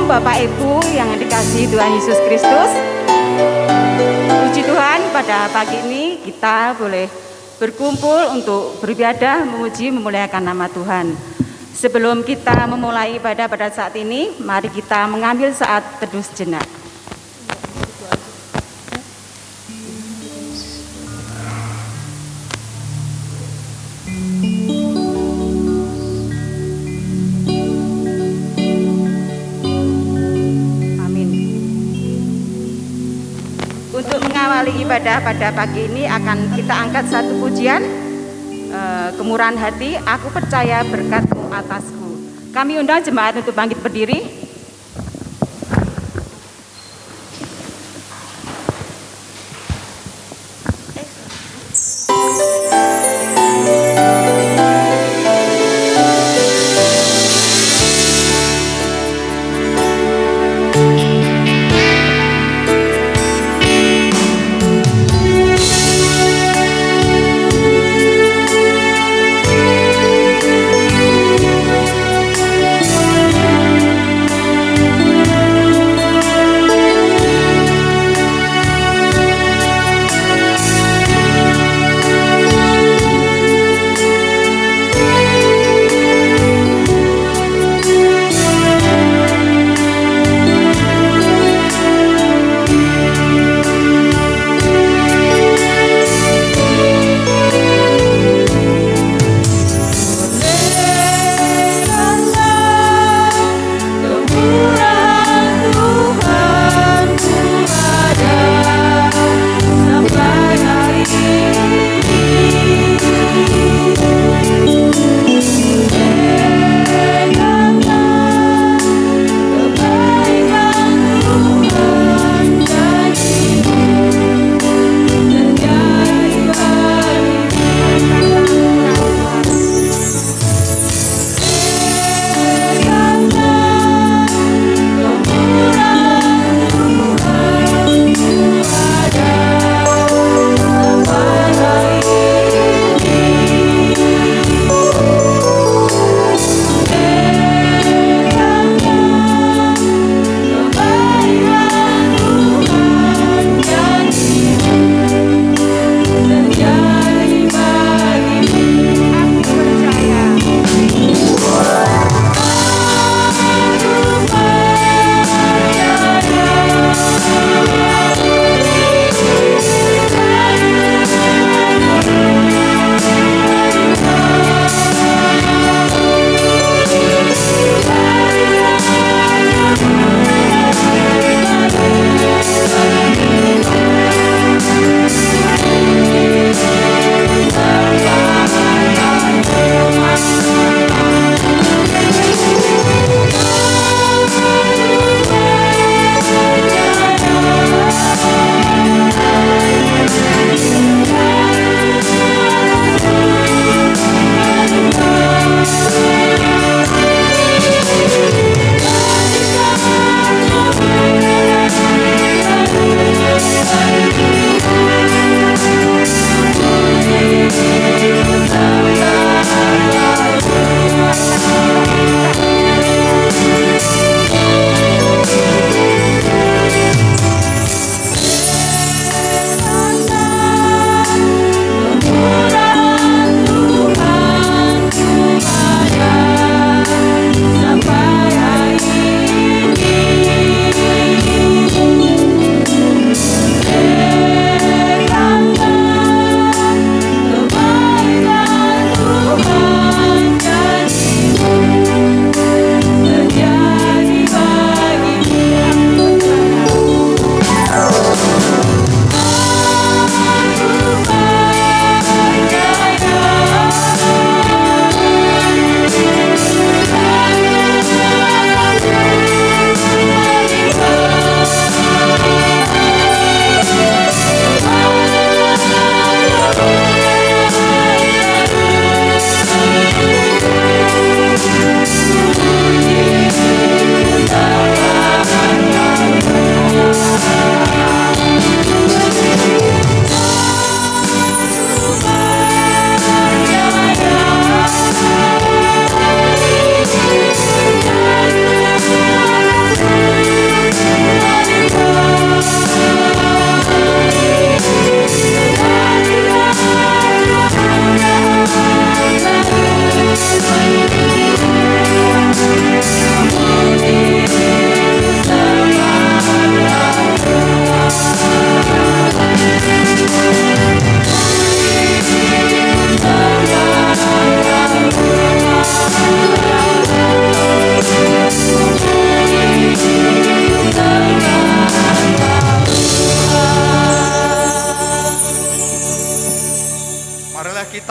Shalom Bapak Ibu yang dikasihi Tuhan Yesus Kristus. Puji Tuhan, pada pagi ini kita boleh berkumpul untuk beribadah, memuji, memuliakan nama Tuhan. Sebelum kita memulai ibadah pada saat ini, mari kita mengambil saat teduh sejenak. Untuk mengawali ibadah pada pagi ini akan kita angkat satu pujian, kemurahan hati, aku percaya berkat-Mu atasku. Kami undang jemaat untuk bangkit berdiri.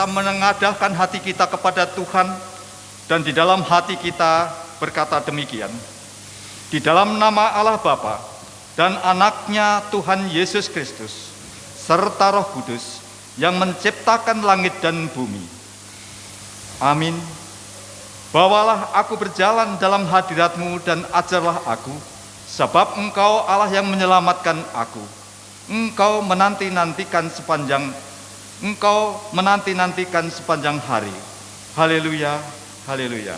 kita menengadahkan hati kita kepada Tuhan, dan di dalam hati kita berkata demikian. Di dalam nama Allah Bapa dan Anaknya Tuhan Yesus Kristus, serta Roh Kudus yang menciptakan langit dan bumi. Amin. Bawalah aku berjalan dalam hadirat-Mu dan ajarlah aku, sebab Engkau Allah yang menyelamatkan aku. Engkau menanti-nantikan sepanjang hari. Haleluya, haleluya.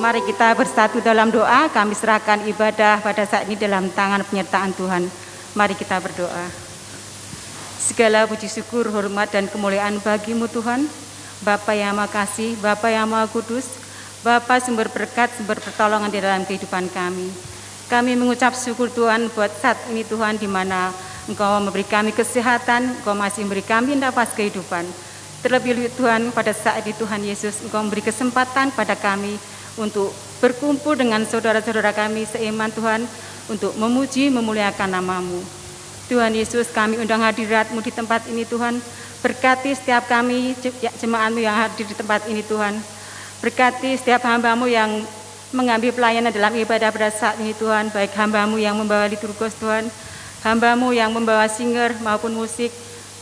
Mari kita bersatu dalam doa, kami serahkan ibadah pada saat ini dalam tangan penyertaan Tuhan. Mari kita berdoa. Segala puji syukur, hormat dan kemuliaan bagi-Mu Tuhan, Bapa yang Maha Kasih, Bapa yang Maha Kudus, Bapa sumber berkat, sumber pertolongan di dalam kehidupan kami. Kami mengucap syukur Tuhan buat saat ini Tuhan, di mana Engkau memberi kami kesehatan, Engkau masih memberi kami nafas kehidupan. Terlebih Tuhan, pada saat ini Tuhan Yesus, Engkau memberi kesempatan pada kami untuk berkumpul dengan saudara-saudara kami seiman Tuhan, untuk memuji memuliakan nama-Mu. Tuhan Yesus, kami undang hadirat-Mu di tempat ini Tuhan. Berkati setiap kami jemaat-Mu yang hadir di tempat ini Tuhan. Berkati setiap hamba-Mu yang mengambil pelayanan dalam ibadah pada saat ini Tuhan, baik hamba-Mu yang membawa liturgos Tuhan, hamba-Mu yang membawa singer maupun musik.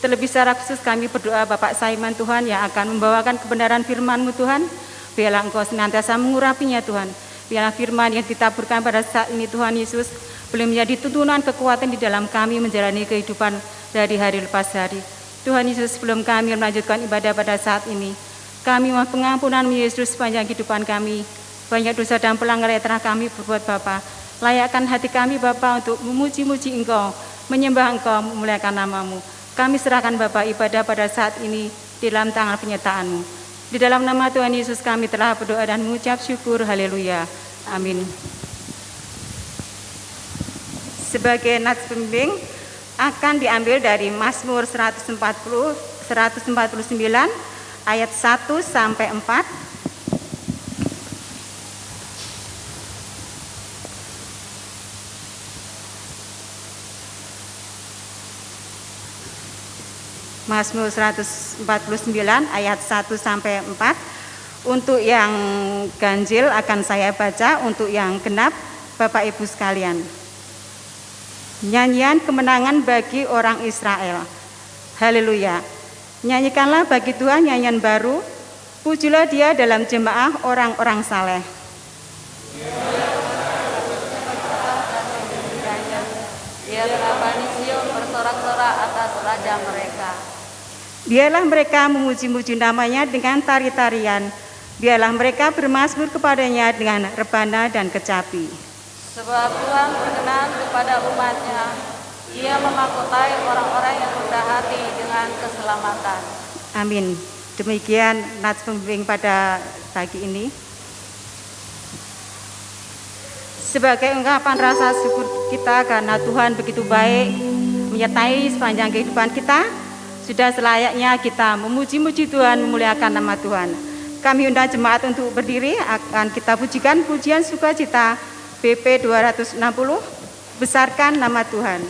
Terlebih secara khusus kami berdoa Bapak Saiman Tuhan yang akan membawakan kebenaran firman-Mu Tuhan. Biarlah Engkau senantiasa mengurapinya Tuhan. Biarlah firman yang ditaburkan pada saat ini Tuhan Yesus boleh menjadi tuntunan kekuatan di dalam kami menjalani kehidupan dari hari lepas hari. Tuhan Yesus, sebelum kami melanjutkan ibadah pada saat ini, kami mohon pengampunan Yesus sepanjang kehidupan kami. Banyak dosa dan pelanggaran yang telah kami berbuat Bapa. Layakkan hati kami Bapa untuk memuji-muji Engkau, menyembah Engkau, memuliakan nama-Mu. Kami serahkan Bapa ibadah pada saat ini di dalam tangan penyertaan-Mu. Di dalam nama Tuhan Yesus kami telah berdoa dan mengucap syukur. Haleluya. Amin. Sebagai nats pembimbing akan diambil dari Mazmur 149 ayat 1 sampai 4. Mazmur 149 ayat 1 sampai 4. Untuk yang ganjil akan saya baca, untuk yang genap Bapak Ibu sekalian. Nyanyian kemenangan bagi orang Israel. Haleluya. Nyanyikanlah bagi Tuhan nyanyian baru. Pujilah Dia dalam jemaah orang-orang saleh. Biarlah Bani Sion bersorak-sorak atas raja mereka. Biarlah mereka memuji-muji nama-Nya dengan tari-tarian. Biarlah mereka bermazmur kepadanya dengan rebana dan kecapi. Sebab Tuhan berkenan kepada umat-Nya, Ia memahkotai orang-orang yang rendah hati dengan keselamatan. Amin. Demikian nats pembimbing pada pagi ini. Sebagai ungkapan rasa syukur kita karena Tuhan begitu baik menyertai sepanjang kehidupan kita, sudah selayaknya kita memuji-muji Tuhan, memuliakan nama Tuhan. Kami undang jemaat untuk berdiri, akan kita pujikan pujian sukacita BP 260, besarkan nama Tuhan.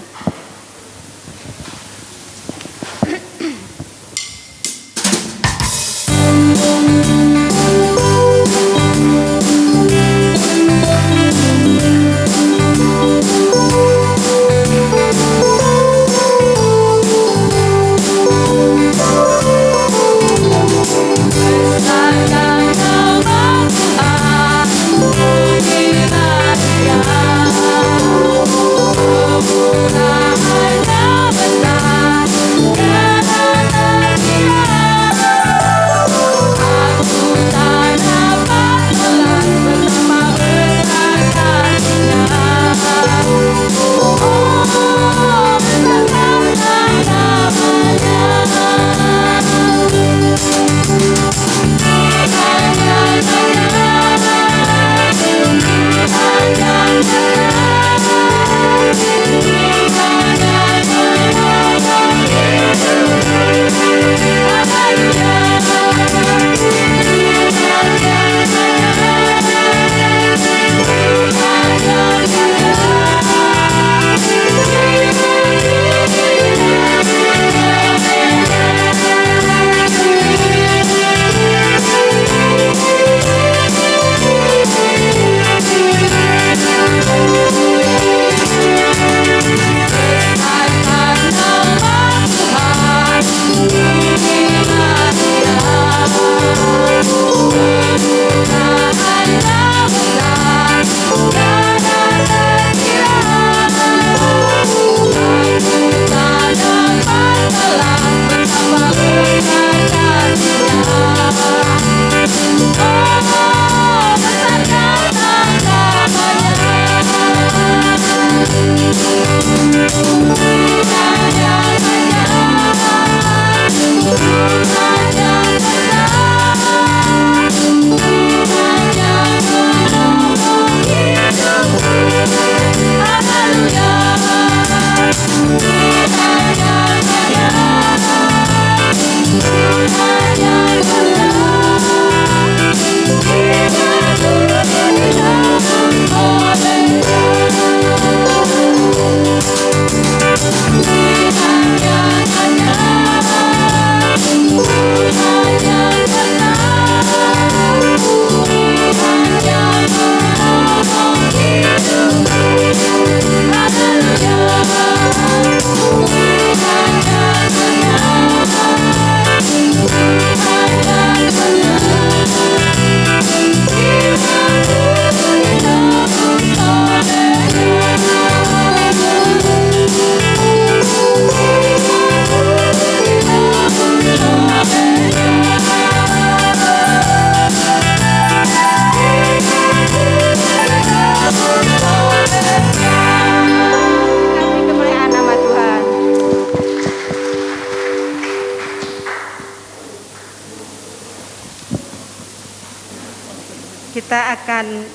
Kita akan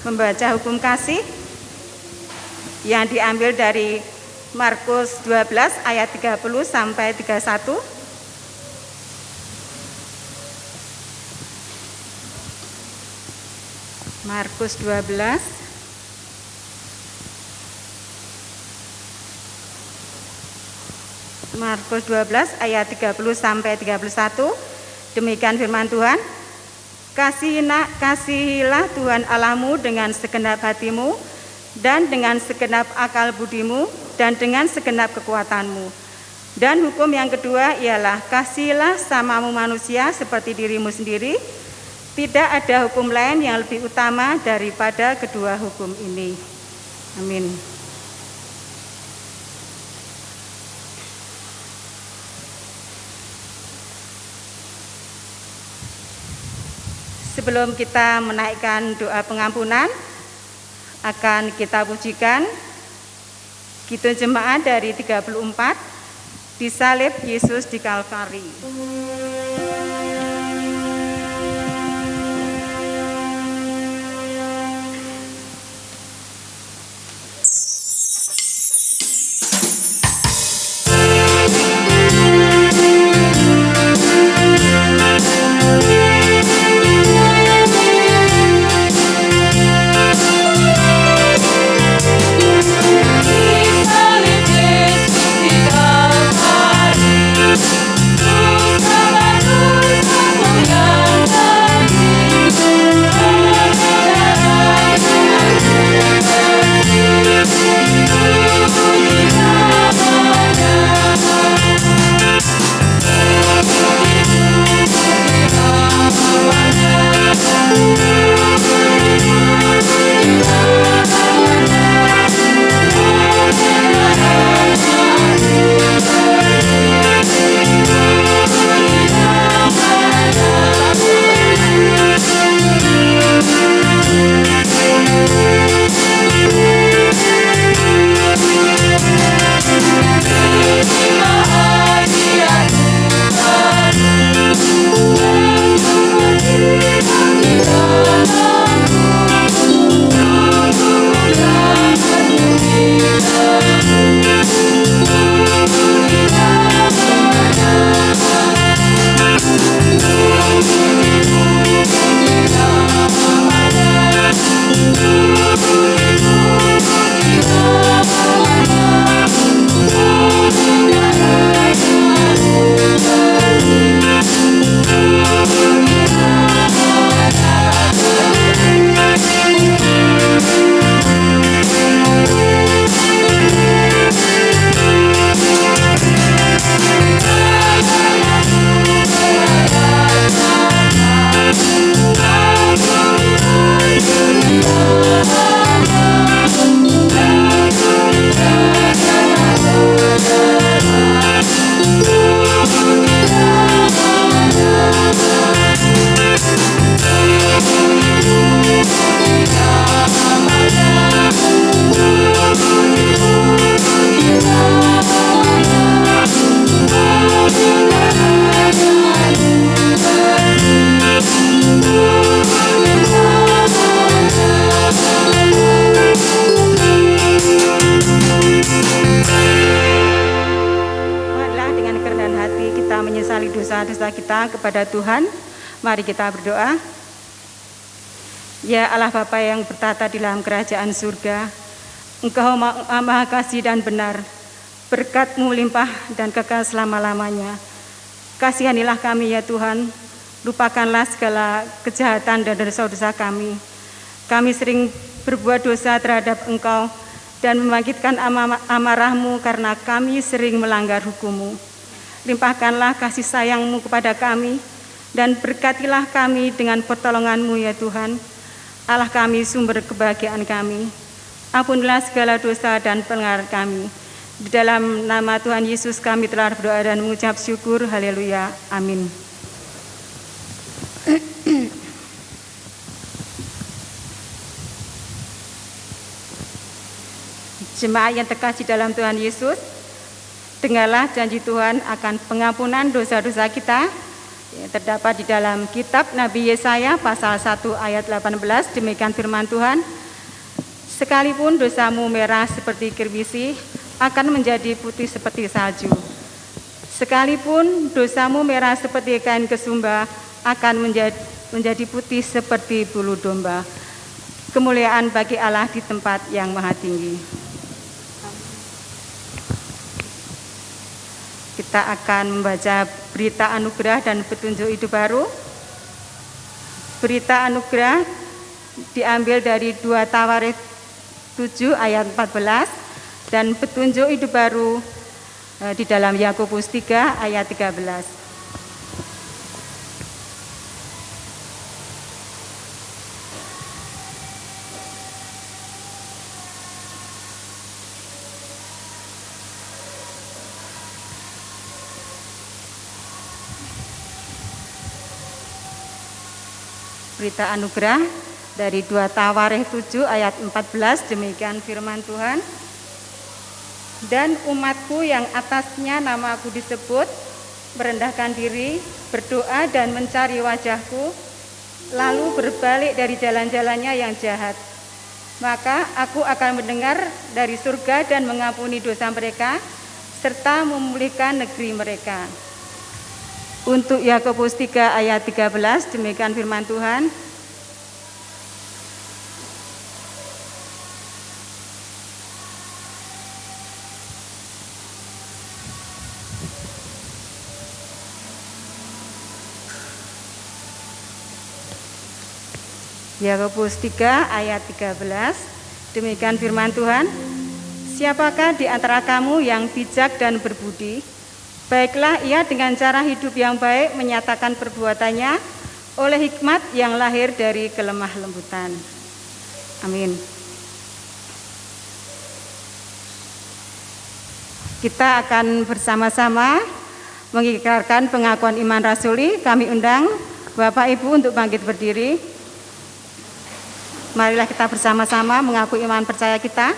membaca hukum kasih yang diambil dari Markus 12 ayat 30 sampai 31. Markus 12 ayat 30 sampai 31. Demikian firman Tuhan. Kasihilah Tuhan Allahmu dengan segenap hatimu dan dengan segenap akal budimu dan dengan segenap kekuatanmu. Dan hukum yang kedua ialah kasihilah samamu manusia seperti dirimu sendiri. Tidak ada hukum lain yang lebih utama daripada kedua hukum ini. Amin. Sebelum kita menaikkan doa pengampunan, akan kita pujikan Kidung Jemaat dari 34, Disalib Yesus di Kalvari. Dosa-dosa kita kepada Tuhan. Mari kita berdoa. Ya Allah Bapa yang bertata di dalam kerajaan surga, Engkau maha kasih dan benar, berkat-Mu limpah dan kekal selama-lamanya. Kasihanilah kami ya Tuhan, lupakanlah segala kejahatan dan dosa-dosa kami. Kami sering berbuat dosa terhadap Engkau dan membangkitkan amarah-Mu karena kami sering melanggar hukum-Mu. Limpahkanlah kasih sayang-Mu kepada kami dan berkatilah kami dengan pertolongan-Mu ya Tuhan. Allah kami, sumber kebahagiaan kami. Ampunilah segala dosa dan pelanggaran kami. Di dalam nama Tuhan Yesus kami telah berdoa dan mengucap syukur. Haleluya. Amin. Jemaat yang terkasih dalam Tuhan Yesus, dengarlah janji Tuhan akan pengampunan dosa-dosa kita yang terdapat di dalam kitab Nabi Yesaya pasal 1 ayat 18. Demikian firman Tuhan, sekalipun dosamu merah seperti kirmisi, akan menjadi putih seperti salju. Sekalipun dosamu merah seperti kain kesumba, akan menjadi putih seperti bulu domba. Kemuliaan bagi Allah di tempat yang maha tinggi. Kita akan membaca berita anugerah dan petunjuk hidup baru. Berita anugerah diambil dari 2 Tawarik 7 ayat 14 dan petunjuk hidup baru di dalam Yakobus 3 ayat 13. berita anugerah dari 2 Tawarikh 7 ayat 14, demikian firman Tuhan. Dan umatku yang atasnya namaku disebut, merendahkan diri, berdoa dan mencari wajahku, lalu berbalik dari jalan-jalannya yang jahat. Maka aku akan mendengar dari surga dan mengampuni dosa mereka, serta memulihkan negeri mereka. Untuk Yakobus 3 ayat 13, demikian firman Tuhan. Yakobus 3 ayat 13, demikian firman Tuhan. Siapakah di antara kamu yang bijak dan berbudi? Baiklah ia dengan cara hidup yang baik menyatakan perbuatannya oleh hikmat yang lahir dari kelemah lembutan. Amin. Kita akan bersama-sama mengikrarkan pengakuan iman rasuli. Kami undang Bapak Ibu untuk bangkit berdiri. Marilah kita bersama-sama mengaku iman percaya kita.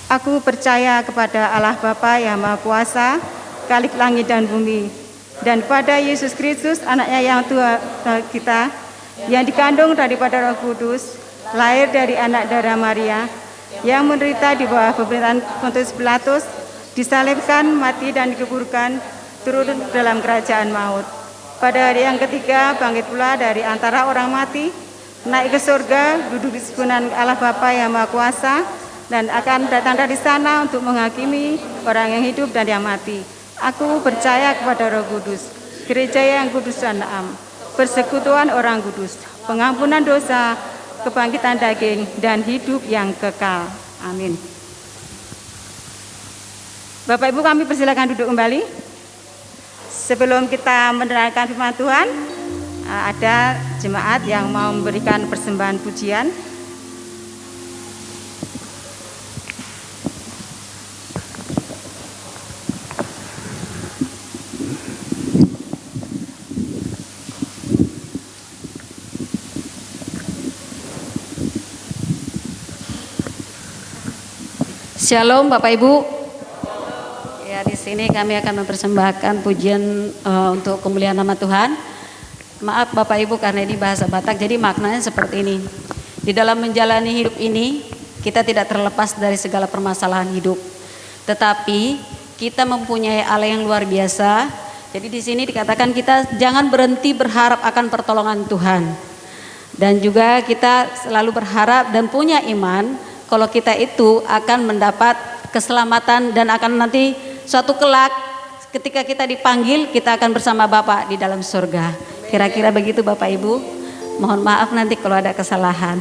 Aku percaya kepada Allah Bapa yang Maha Kuasa, Khalik langit dan bumi, dan kepada Yesus Kristus, anaknya yang Tuhan kita, yang dikandung daripada Roh Kudus, lahir dari anak darah Maria, yang menderita di bawah pemerintahan Pontius Pilatus, disalibkan, mati dan dikuburkan, turun dalam kerajaan maut. Pada hari yang ketiga bangkit pula dari antara orang mati, naik ke surga, duduk di sebelah Allah Bapa yang Maha Kuasa, dan akan datang dari sana untuk menghakimi orang yang hidup dan yang mati. Aku percaya kepada Roh Kudus, gereja yang kudus dan am, persekutuan orang kudus, pengampunan dosa, kebangkitan daging, dan hidup yang kekal. Amin. Bapak Ibu, kami persilakan duduk kembali. Sebelum kita menerangkan firman Tuhan, ada jemaat yang mau memberikan persembahan pujian. Shalom Bapak Ibu. Ya, di sini kami akan mempersembahkan pujian untuk kemuliaan nama Tuhan. Maaf Bapak Ibu karena ini bahasa Batak, jadi maknanya seperti ini. Di dalam menjalani hidup ini, kita tidak terlepas dari segala permasalahan hidup. Tetapi kita mempunyai Allah yang luar biasa. Jadi di sini dikatakan kita jangan berhenti berharap akan pertolongan Tuhan. Dan juga kita selalu berharap dan punya iman kalau kita itu akan mendapat keselamatan dan akan nanti suatu kelak ketika kita dipanggil kita akan bersama Bapa di dalam surga. Kira-kira begitu Bapak Ibu. Mohon maaf nanti kalau ada kesalahan.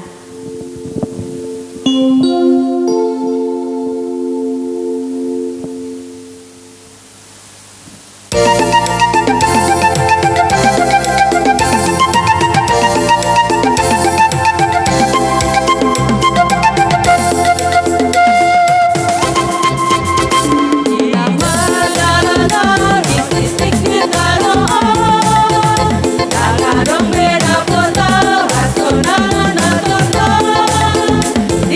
Di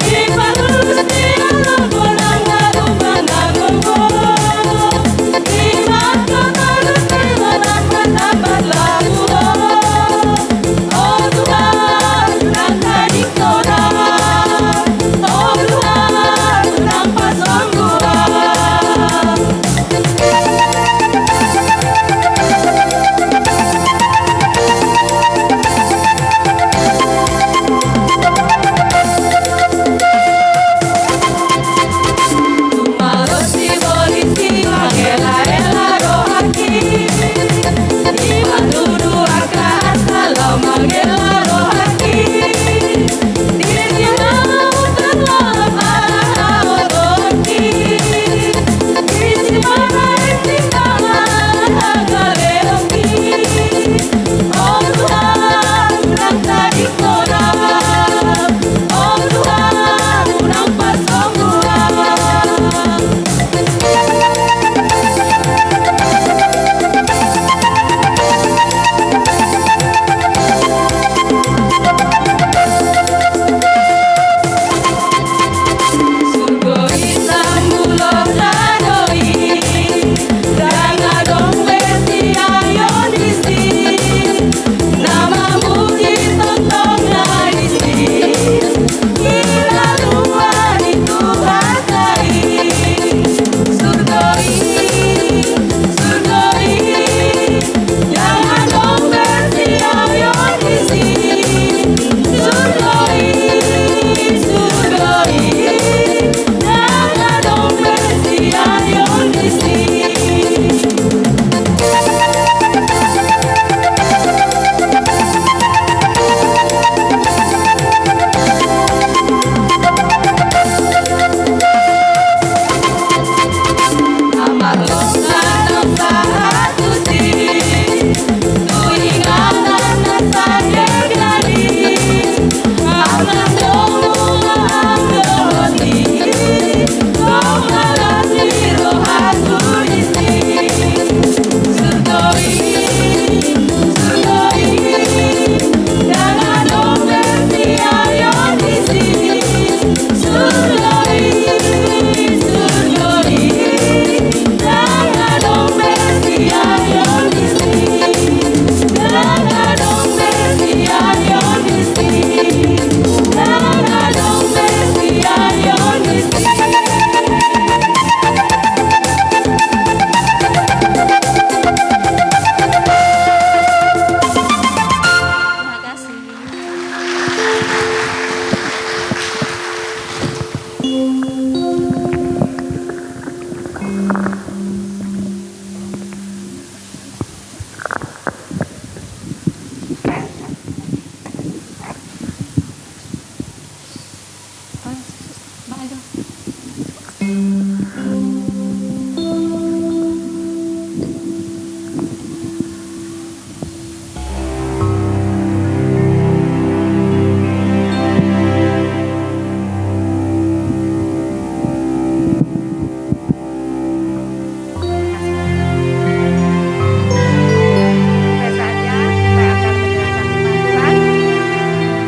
Sampai saatnya kita akan mendengarkan firman Tuhan.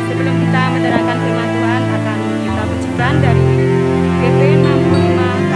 Sebelum kita mendengarkan firman Tuhan, akan kita pujikan dari GP 65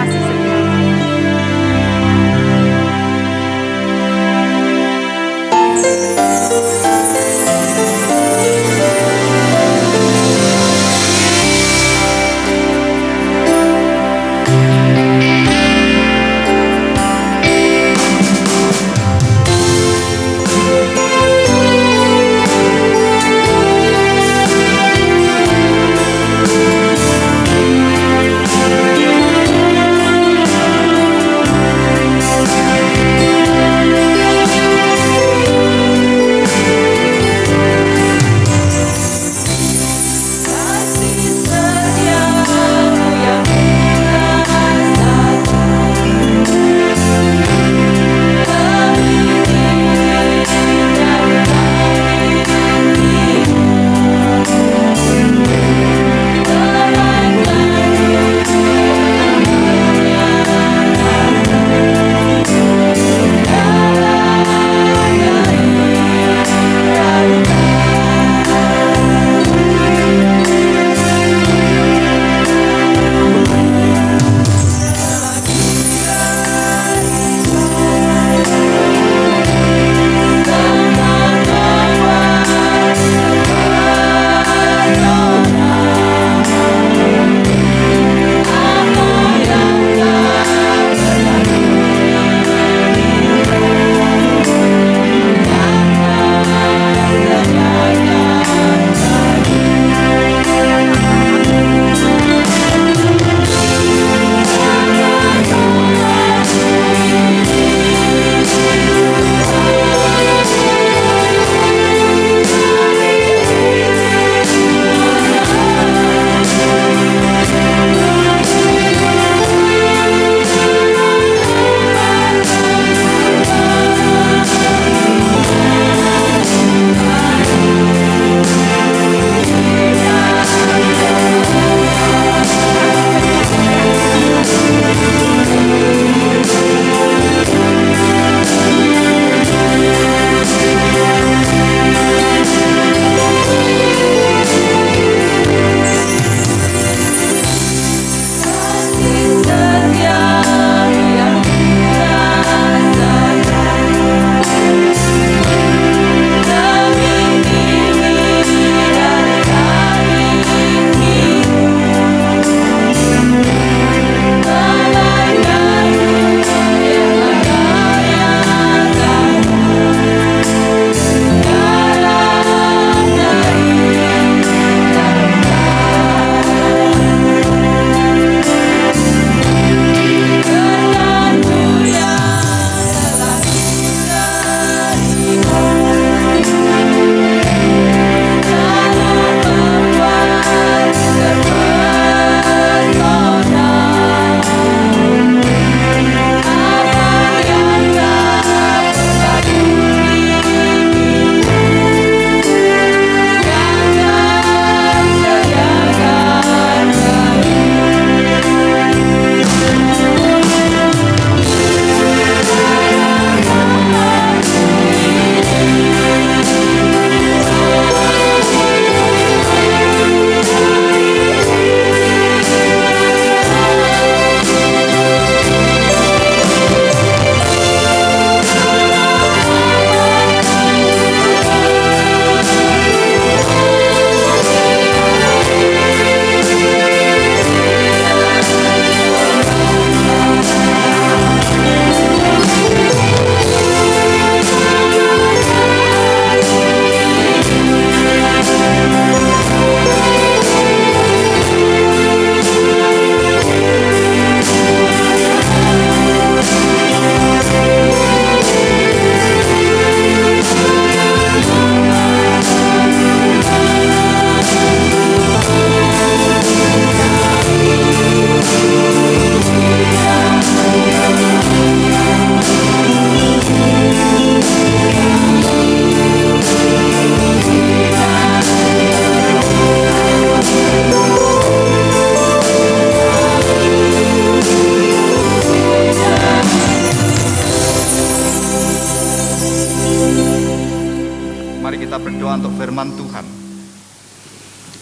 firman Tuhan.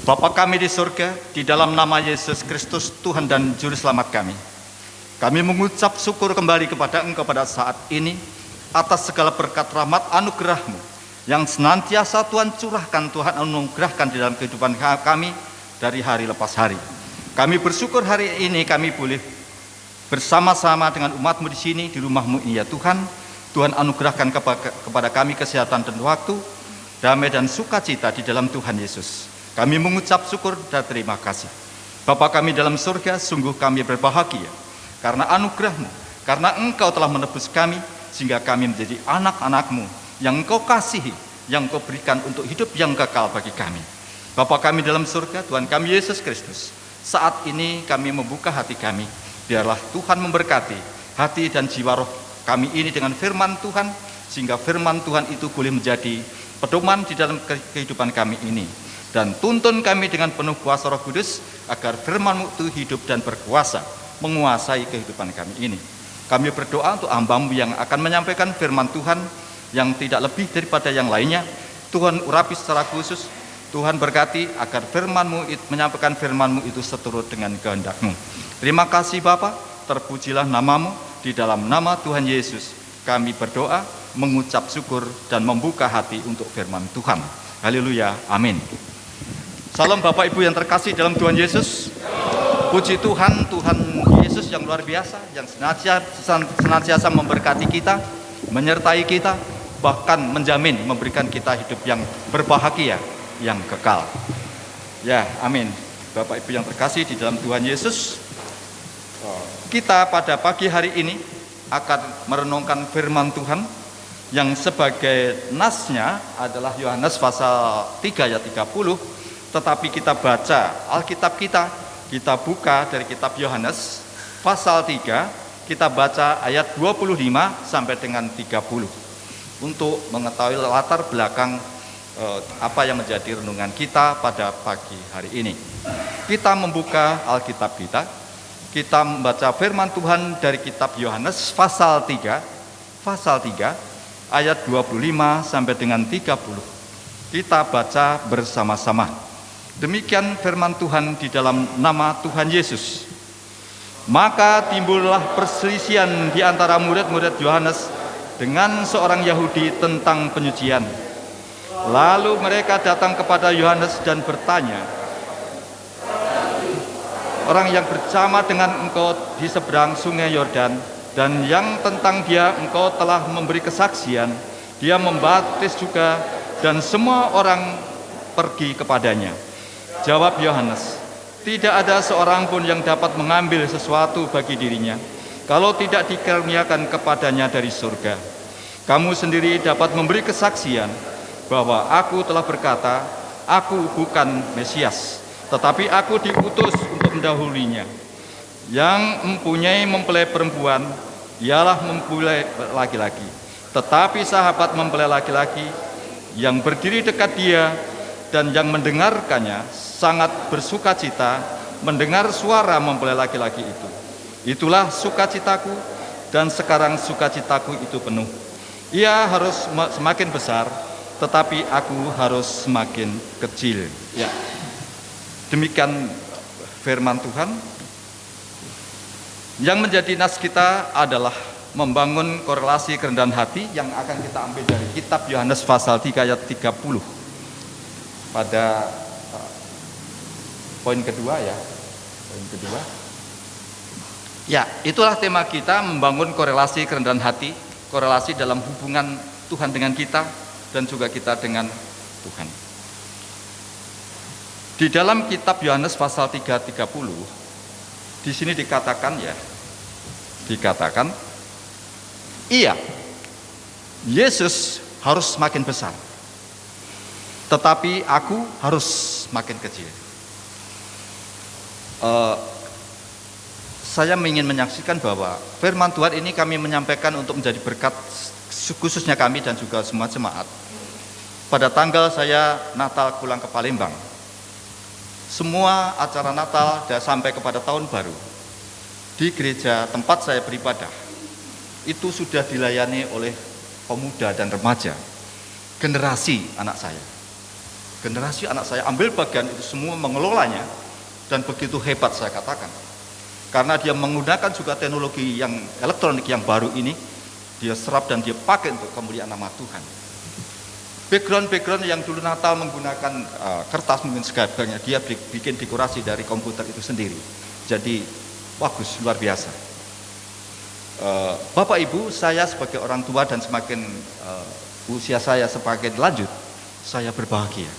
Bapa kami di surga, di dalam nama Yesus Kristus Tuhan dan Juru Selamat kami mengucap syukur kembali kepada Engkau pada saat ini atas segala berkat rahmat anugerah-Mu yang senantiasa Tuhan curahkan, Tuhan anugerahkan di dalam kehidupan kami dari hari lepas hari. Kami bersyukur hari ini kami boleh bersama-sama dengan umat-Mu di sini, di rumah-Mu ini ya Tuhan. Tuhan anugerahkan kepada kami kesehatan dan waktu, damai dan sukacita di dalam Tuhan Yesus. Kami mengucap syukur dan terima kasih. Bapa kami dalam surga, sungguh kami berbahagia karena anugerah-Mu, karena Engkau telah menebus kami, sehingga kami menjadi anak-anak-Mu yang Engkau kasihi, yang Engkau berikan untuk hidup yang kekal bagi kami. Bapa kami dalam surga, Tuhan kami Yesus Kristus, saat ini kami membuka hati kami, biarlah Tuhan memberkati hati dan jiwa roh kami ini dengan firman Tuhan, sehingga firman Tuhan itu boleh menjadi pedoman di dalam kehidupan kami ini. Dan tuntun kami dengan penuh kuasa Roh Kudus, agar firman-Mu itu hidup dan berkuasa, menguasai kehidupan kami ini. Kami berdoa untuk hamba-Mu yang akan menyampaikan firman Tuhan, yang tidak lebih daripada yang lainnya. Tuhan urapi secara khusus, Tuhan berkati agar firman-Mu, menyampaikan firman-Mu itu seturut dengan kehendak-Mu. Terima kasih Bapa, terpujilah nama-Mu, di dalam nama Tuhan Yesus kami berdoa, mengucap syukur dan membuka hati untuk firman Tuhan. Haleluya, amin. Salam Bapak Ibu yang terkasih dalam Tuhan Yesus. Puji Tuhan, Tuhan Yesus yang luar biasa, yang senantiasa memberkati kita, menyertai kita, bahkan menjamin memberikan kita hidup yang berbahagia, yang kekal. Ya, amin. Bapak Ibu yang terkasih di dalam Tuhan Yesus, kita pada pagi hari ini akan merenungkan firman Tuhan yang sebagai nasnya adalah Yohanes pasal 3 ayat 30. Tetapi kita baca Alkitab kita buka dari kitab Yohanes pasal 3, kita baca ayat 25 sampai dengan 30 untuk mengetahui latar belakang apa yang menjadi renungan kita pada pagi hari ini. Kita membuka Alkitab kita membaca firman Tuhan dari kitab Yohanes pasal 3 ayat 25 sampai dengan 30. Kita baca bersama-sama. Demikian firman Tuhan di dalam nama Tuhan Yesus. Maka timbullah perselisihan di antara murid-murid Yohanes dengan seorang Yahudi tentang penyucian. Lalu mereka datang kepada Yohanes dan bertanya, orang yang bersama dengan engkau di seberang sungai Yordan, dan yang tentang dia engkau telah memberi kesaksian, dia membaptis juga, dan semua orang pergi kepadanya. Jawab Yohanes, tidak ada seorang pun yang dapat mengambil sesuatu bagi dirinya, kalau tidak dikaruniakan kepadanya dari surga. Kamu sendiri dapat memberi kesaksian bahwa aku telah berkata, aku bukan Mesias, tetapi aku diutus untuk mendahulunya. Yang mempunyai mempelai perempuan, ialah mempelai laki-laki. Tetapi sahabat mempelai laki-laki yang berdiri dekat dia dan yang mendengarkannya sangat bersukacita mendengar suara mempelai laki-laki itu. Itulah sukacitaku, dan sekarang sukacitaku itu penuh. Ia harus semakin besar, tetapi aku harus semakin kecil. Ya. Demikian firman Tuhan. Yang menjadi nas kita adalah membangun korelasi kerendahan hati yang akan kita ambil dari kitab Yohanes pasal 3 ayat 30. Pada poin kedua ya. Ya, itulah tema kita, membangun korelasi kerendahan hati, korelasi dalam hubungan Tuhan dengan kita dan juga kita dengan Tuhan. Di dalam kitab Yohanes pasal 3:30 di sini dikatakan iya, Yesus harus makin besar, tetapi aku harus makin kecil. Saya ingin menyaksikan bahwa firman Tuhan ini kami menyampaikan untuk menjadi berkat khususnya kami dan juga semua jemaat. Pada tanggal saya Natal pulang ke Palembang, semua acara Natal dan sampai kepada tahun baru di gereja tempat saya beribadah itu sudah dilayani oleh pemuda dan remaja, generasi anak saya. generasi anak saya ambil bagian itu semua mengelolanya, dan begitu hebat saya katakan. Karena dia menggunakan juga teknologi yang elektronik yang baru ini, dia serap dan dia pakai untuk kemuliaan nama Tuhan. Background yang dulu Natal menggunakan kertas mungkin sebagainya, dia bikin dekorasi dari komputer itu sendiri. Jadi bagus, luar biasa. Bapak Ibu, saya sebagai orang tua dan semakin usia saya semakin lanjut, saya berbahagia.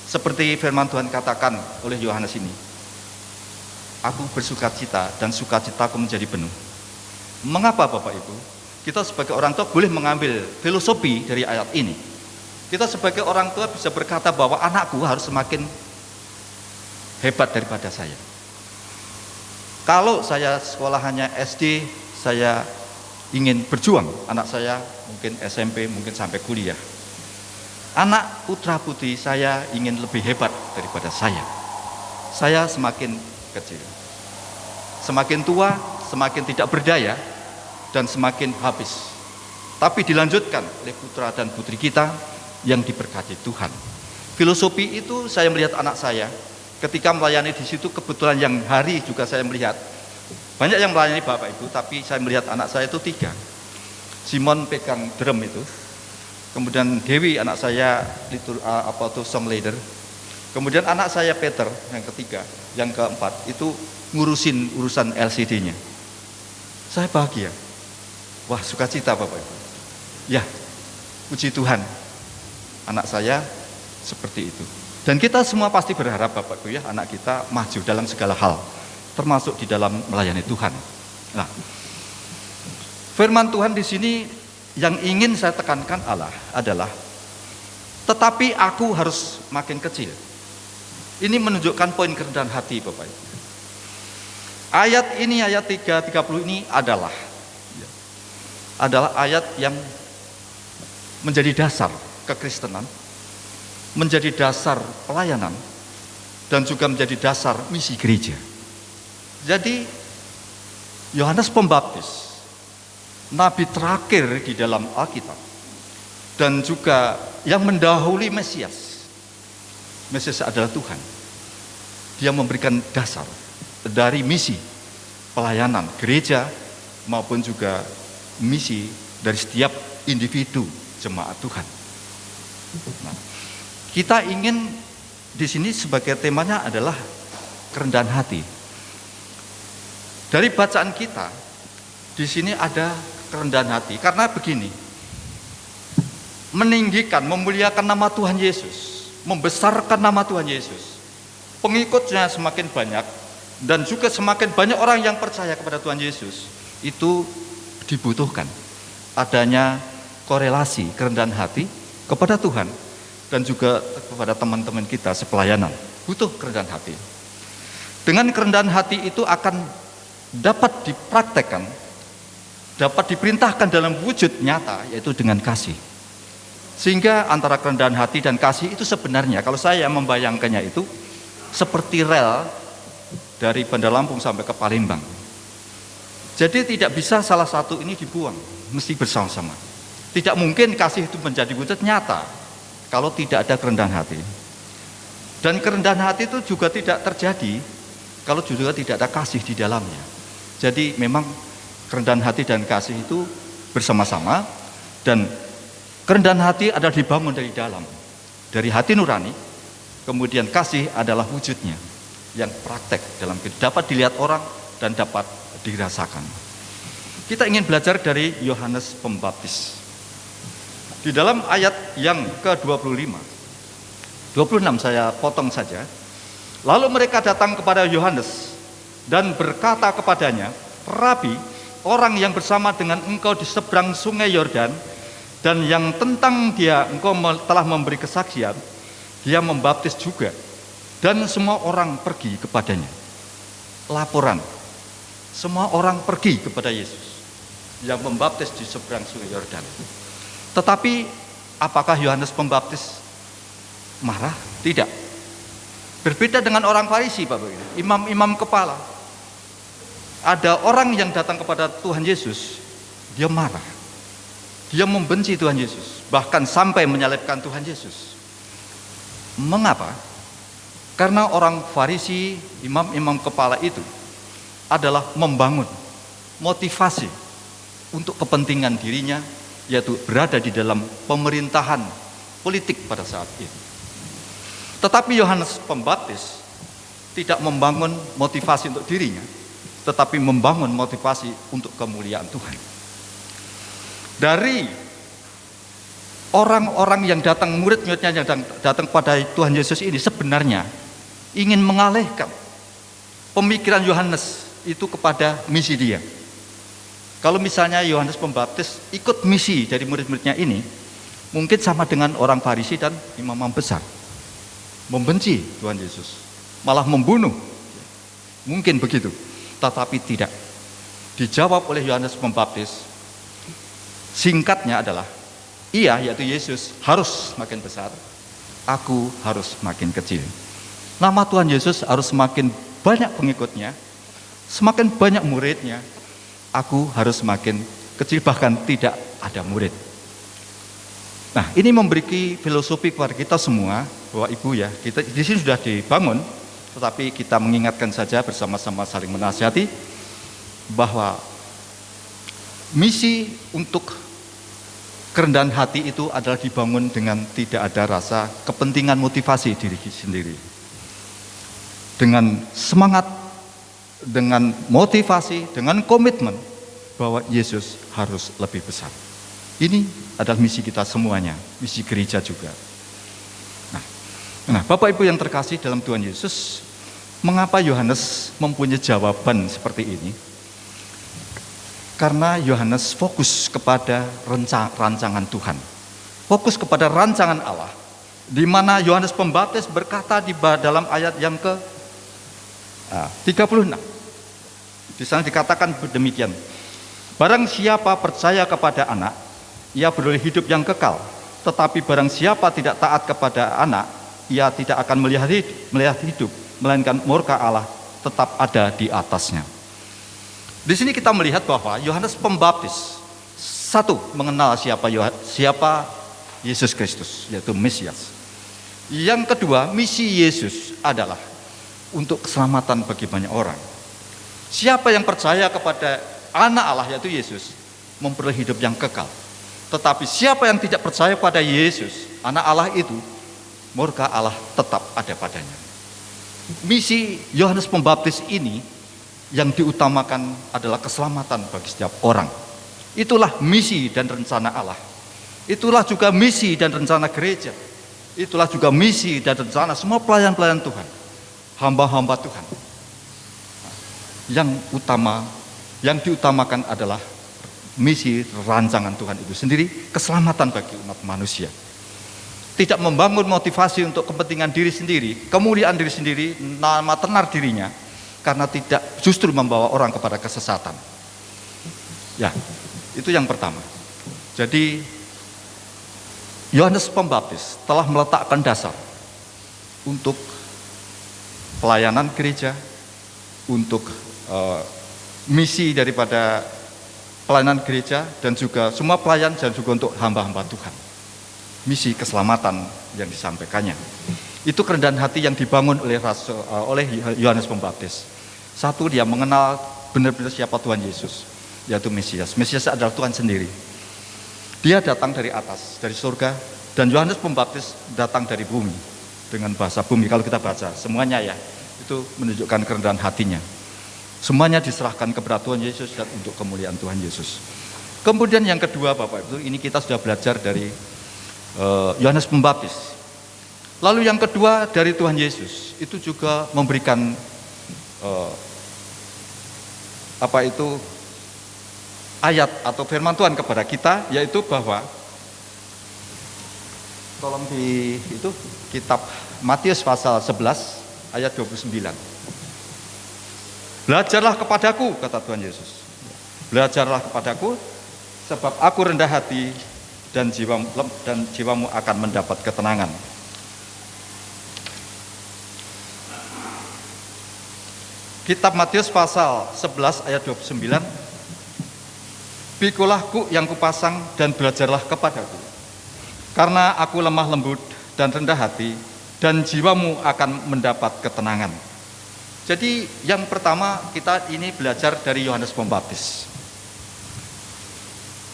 Seperti firman Tuhan katakan oleh Yohanes ini, aku bersukacita dan sukacitaku menjadi penuh. Mengapa Bapak Ibu? Kita sebagai orang tua boleh mengambil filosofi dari ayat ini. Kita sebagai orang tua bisa berkata bahwa anakku harus semakin hebat daripada saya. Kalau saya sekolah hanya SD, saya ingin berjuang. Anak saya mungkin SMP, mungkin sampai kuliah. Anak putra putri saya ingin lebih hebat daripada saya. Saya semakin kecil. Semakin tua, semakin tidak berdaya, dan semakin habis. Tapi dilanjutkan oleh putra dan putri kita yang diberkati Tuhan. Filosofi itu saya melihat anak saya ketika melayani di situ, kebetulan yang hari juga saya melihat banyak yang melayani Bapak Ibu, tapi saya melihat anak saya itu 3. Simon pegang drum itu, kemudian Dewi anak saya song leader, kemudian anak saya Peter yang ketiga, yang keempat itu ngurusin urusan LCD-nya. Saya bahagia. Wah, sukacita Bapak Ibu. Ya, puji Tuhan. Anak saya seperti itu. Dan kita semua pasti berharap Bapak Ibu ya, anak kita maju dalam segala hal, termasuk di dalam melayani Tuhan. Nah, firman Tuhan di sini yang ingin saya tekankan adalah tetapi aku harus makin kecil. Ini menunjukkan poin kerendahan hati Bapak Ibu. Ayat ini, ayat 3:30 ini adalah ayat yang menjadi dasar kekristenan, menjadi dasar pelayanan, dan juga menjadi dasar misi gereja. Jadi Yohanes Pembaptis, nabi terakhir di dalam Alkitab, dan juga yang mendahului Mesias. Mesias adalah Tuhan. Dia memberikan dasar dari misi pelayanan gereja maupun juga misi dari setiap individu jemaat Tuhan. Nah, kita ingin di sini sebagai temanya adalah kerendahan hati. Dari bacaan kita di sini ada kerendahan hati karena begini, meninggikan, memuliakan nama Tuhan Yesus, membesarkan nama Tuhan Yesus. Pengikutnya semakin banyak dan juga semakin banyak orang yang percaya kepada Tuhan Yesus, itu dibutuhkan adanya korelasi kerendahan hati kepada Tuhan dan juga kepada teman-teman kita sepelayanan. Butuh kerendahan hati. Dengan kerendahan hati itu akan dapat dipraktekkan, dapat diperintahkan dalam wujud nyata, yaitu dengan kasih. Sehingga antara kerendahan hati dan kasih itu sebenarnya, kalau saya membayangkannya itu seperti rel dari Bandar Lampung sampai ke Palembang. Jadi tidak bisa salah satu ini dibuang, mesti bersama-sama. Tidak mungkin kasih itu menjadi wujud nyata kalau tidak ada kerendahan hati. Dan kerendahan hati itu juga tidak terjadi kalau juga tidak ada kasih di dalamnya. Jadi memang kerendahan hati dan kasih itu bersama-sama, dan kerendahan hati adalah dibangun dari dalam, dari hati nurani. Kemudian kasih adalah wujudnya yang praktek dalam hidup, dapat dilihat orang dan dapat dirasakan. Kita ingin belajar dari Yohanes Pembaptis. Di dalam ayat yang ke-25, 26 saya potong saja. Lalu mereka datang kepada Yohanes dan berkata kepadanya, Rabi, orang yang bersama dengan engkau di seberang sungai Yordan dan yang tentang dia engkau telah memberi kesaksian, dia membaptis juga. Dan semua orang pergi kepadanya. Laporan, semua orang pergi kepada Yesus yang membaptis di seberang sungai Yordan. Tetapi apakah Yohanes Pembaptis marah? Tidak. Berbeda dengan orang Farisi, Bapak, imam-imam kepala. Ada orang yang datang kepada Tuhan Yesus, dia marah. Dia membenci Tuhan Yesus, bahkan sampai menyalibkan Tuhan Yesus. Mengapa? Karena orang Farisi, imam-imam kepala itu adalah membangun motivasi untuk kepentingan dirinya, yaitu berada di dalam pemerintahan politik pada saat itu. Tetapi Yohanes Pembaptis tidak membangun motivasi untuk dirinya, tetapi membangun motivasi untuk kemuliaan Tuhan. Dari orang-orang yang datang, murid-muridnya yang datang pada Tuhan Yesus ini sebenarnya ingin mengalihkan pemikiran Yohanes itu kepada misi dia. Kalau misalnya Yohanes Pembaptis ikut misi dari murid-muridnya ini, mungkin sama dengan orang Farisi dan imam besar. Membenci Tuhan Yesus, malah membunuh. Mungkin begitu, tetapi tidak. Dijawab oleh Yohanes Pembaptis, singkatnya adalah, iya, yaitu Yesus harus makin besar, aku harus makin kecil. Nama Tuhan Yesus harus semakin banyak pengikutnya, semakin banyak muridnya, aku harus makin kecil, bahkan tidak ada murid. Nah, ini memberi filosofi kepada kita semua, Bapak Ibu ya, kita di sini sudah dibangun, tetapi kita mengingatkan saja bersama-sama saling menasihati bahwa misi untuk kerendahan hati itu adalah dibangun dengan tidak ada rasa kepentingan motivasi diri sendiri. Dengan semangat, dengan motivasi, dengan komitmen bahwa Yesus harus lebih besar. Ini adalah misi kita semuanya, misi gereja juga. Nah, Bapak Ibu yang terkasih dalam Tuhan Yesus, mengapa Yohanes mempunyai jawaban seperti ini? Karena Yohanes fokus kepada rancangan Tuhan, fokus kepada rancangan Allah, di mana Yohanes Pembaptis berkata di dalam ayat yang ke 36. Di sana dikatakan demikian. Barang siapa percaya kepada anak, ia beroleh hidup yang kekal. Tetapi barang siapa tidak taat kepada anak, ia tidak akan melihat hidup, melainkan murka Allah tetap ada di atasnya. Di sini kita melihat bahwa Yohanes Pembaptis satu mengenal siapa Yesus Kristus, yaitu Mesias. Yang kedua, misi Yesus adalah untuk keselamatan bagi banyak orang. Siapa yang percaya kepada anak Allah yaitu Yesus memperoleh hidup yang kekal. Tetapi siapa yang tidak percaya pada Yesus, anak Allah itu, murka Allah tetap ada padanya. Misi Yohanes Pembaptis ini yang diutamakan adalah keselamatan bagi setiap orang. Itulah misi dan rencana Allah. Itulah juga misi dan rencana gereja. Itulah juga misi dan rencana semua pelayan-pelayan Tuhan, hamba-hamba Tuhan. Yang diutamakan adalah misi rancangan Tuhan itu sendiri, keselamatan bagi umat manusia. Tidak membangun motivasi untuk kepentingan diri sendiri, kemuliaan diri sendiri, nama tenar dirinya, karena tidak justru membawa orang kepada kesesatan. Ya, itu yang pertama. Jadi Yohanes Pembaptis telah meletakkan dasar untuk pelayanan gereja, untuk misi daripada pelayanan gereja, dan juga semua pelayan, dan juga untuk hamba-hamba Tuhan. Misi keselamatan yang disampaikannya. Itu kerendahan hati yang dibangun oleh Yohanes Pembaptis. Satu, dia mengenal benar-benar siapa Tuhan Yesus, yaitu Mesias. Mesias adalah Tuhan sendiri. Dia datang dari atas, dari surga, dan Yohanes Pembaptis datang dari bumi. Dengan bahasa bumi, kalau kita baca semuanya ya, itu menunjukkan kerendahan hatinya. Semuanya diserahkan kepada Tuhan Yesus dan untuk kemuliaan Tuhan Yesus. Kemudian yang kedua, Bapak Ibu, ini kita sudah belajar dari Yohanes Pembaptis. Lalu yang kedua dari Tuhan Yesus itu juga memberikan ayat atau firman Tuhan kepada kita, yaitu bahwa tolong di itu kitab Matius pasal 11 ayat 29. Belajarlah kepadaku, kata Tuhan Yesus. Belajarlah kepadaku, sebab aku rendah hati dan jiwamu akan mendapat ketenangan. Kitab Matius pasal 11 ayat 29. Pikulah kuk yang kupasang dan belajarlah kepadaku. Karena aku lemah lembut dan rendah hati, dan jiwamu akan mendapat ketenangan. Jadi yang pertama kita ini belajar dari Yohanes Pembaptis.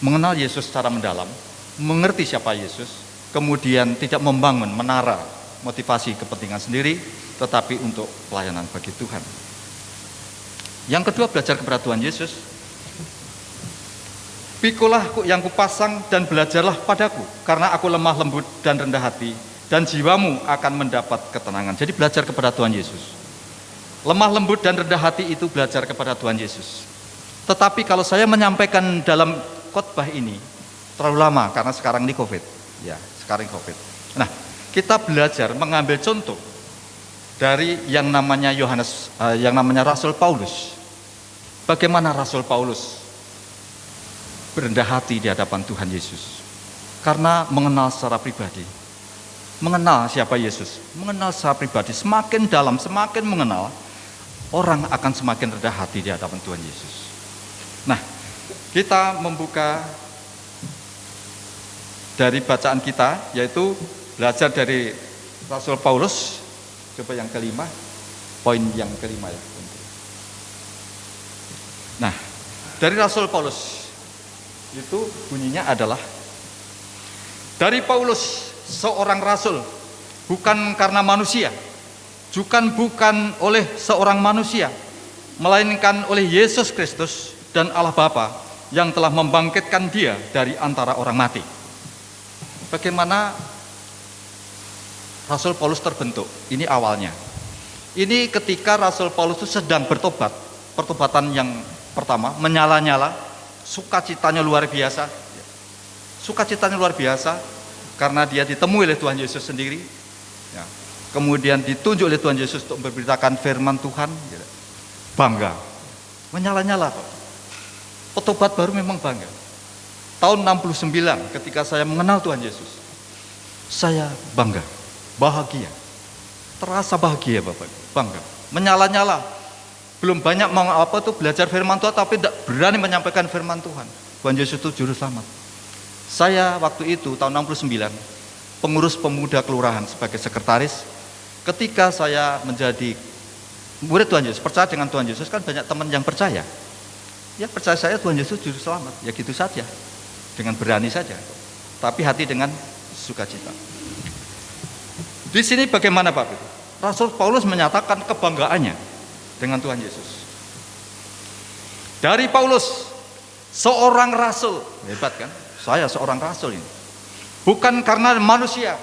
Mengenal Yesus secara mendalam, mengerti siapa Yesus, kemudian tidak membangun menara motivasi kepentingan sendiri, tetapi untuk pelayanan bagi Tuhan. Yang kedua, belajar kepada Tuhan Yesus. Pikulah yang kupasang dan belajarlah padaku, karena aku lemah lembut dan rendah hati, dan jiwamu akan mendapat ketenangan. Jadi belajar kepada Tuhan Yesus. Lemah lembut dan rendah hati itu belajar kepada Tuhan Yesus. Tetapi kalau saya menyampaikan dalam khotbah ini terlalu lama karena sekarang ini COVID. Ya, sekarang COVID. Nah, kita belajar mengambil contoh dari yang namanya Rasul Paulus. Bagaimana Rasul Paulus berendah hati di hadapan Tuhan Yesus. Karena mengenal secara pribadi. Mengenal siapa Yesus, mengenal secara pribadi, semakin dalam, semakin mengenal, orang akan semakin rendah hati di hadapan Tuhan Yesus. Nah, kita membuka dari bacaan kita, yaitu belajar dari Rasul Paulus. Coba yang kelima, poin yang kelima ya. Nah, dari Rasul Paulus itu bunyinya adalah, dari Paulus, seorang rasul, bukan karena manusia, bukan oleh seorang manusia, melainkan oleh Yesus Kristus dan Allah Bapa yang telah membangkitkan dia dari antara orang mati. Bagaimana Rasul Paulus terbentuk? Ini awalnya. Ini ketika Rasul Paulus itu sedang bertobat. Pertobatan yang pertama, menyala-nyala, sukacitanya luar biasa. Sukacitanya luar biasa karena dia ditemui oleh Tuhan Yesus sendiri. Ya. Kemudian ditunjuk oleh Tuhan Yesus untuk memberitakan firman Tuhan. Bangga. Menyala-nyala. Petobat baru memang bangga. Tahun 69 ketika saya mengenal Tuhan Yesus, saya bangga, bahagia. Terasa bahagia Bapak, bangga. Menyala-nyala. Belum banyak belajar firman Tuhan, tapi tidak berani menyampaikan firman Tuhan. Tuhan Yesus itu juru selamat. Saya waktu itu tahun 69 pengurus pemuda kelurahan sebagai sekretaris. Ketika saya menjadi murid Tuhan Yesus, percaya dengan Tuhan Yesus, kan banyak teman yang percaya. Ya percaya saya Tuhan Yesus juru selamat, ya gitu saja. Dengan berani saja. Tapi hati dengan sukacita. Di sini bagaimana Bapak Ibu? Rasul Paulus menyatakan kebanggaannya dengan Tuhan Yesus. Dari Paulus, seorang rasul, hebat kan? Saya seorang rasul ini. Bukan karena manusia.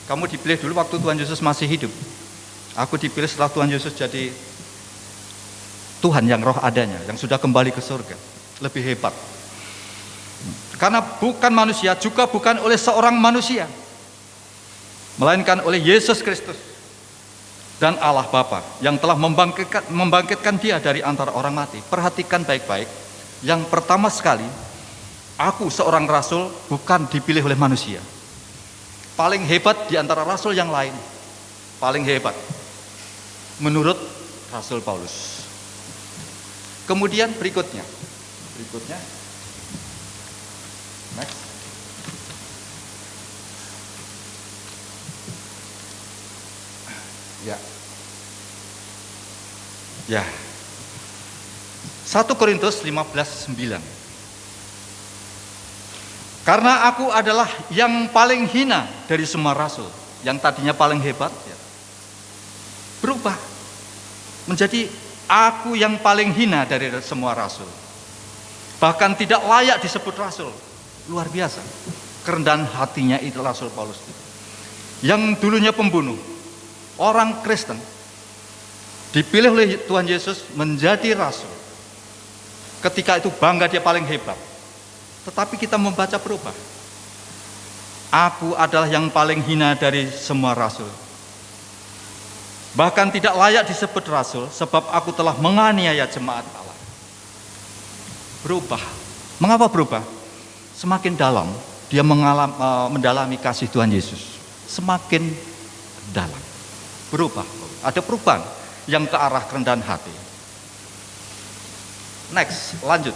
Kamu dipilih dulu waktu Tuhan Yesus masih hidup. Aku dipilih setelah Tuhan Yesus jadi Tuhan yang roh adanya, yang sudah kembali ke surga. Lebih hebat. Karena bukan manusia, juga bukan oleh seorang manusia, melainkan oleh Yesus Kristus dan Allah Bapa yang telah membangkitkan dia dari antara orang mati. Perhatikan baik-baik. Yang pertama sekali, aku seorang rasul bukan dipilih oleh manusia. Paling hebat di antara rasul yang lain. Paling hebat. Menurut Rasul Paulus. Kemudian berikutnya. Next. Ya. 1 Korintus 15:9. Karena aku adalah yang paling hina dari semua rasul, yang tadinya paling hebat, ya, berubah menjadi aku yang paling hina dari semua rasul. Bahkan tidak layak disebut rasul. Luar biasa. Kerendahan hatinya itu Rasul Paulus. Yang dulunya pembunuh, orang Kristen, dipilih oleh Tuhan Yesus menjadi rasul. Ketika itu bangga dia paling hebat. Tetapi kita membaca berubah. Aku adalah yang paling hina dari semua rasul. Bahkan tidak layak disebut rasul, sebab aku telah menganiaya jemaat Allah. Berubah. Mengapa berubah? Semakin dalam dia mendalami kasih Tuhan Yesus. Semakin dalam. Berubah. Ada perubahan yang ke arah kerendahan hati. Next, lanjut.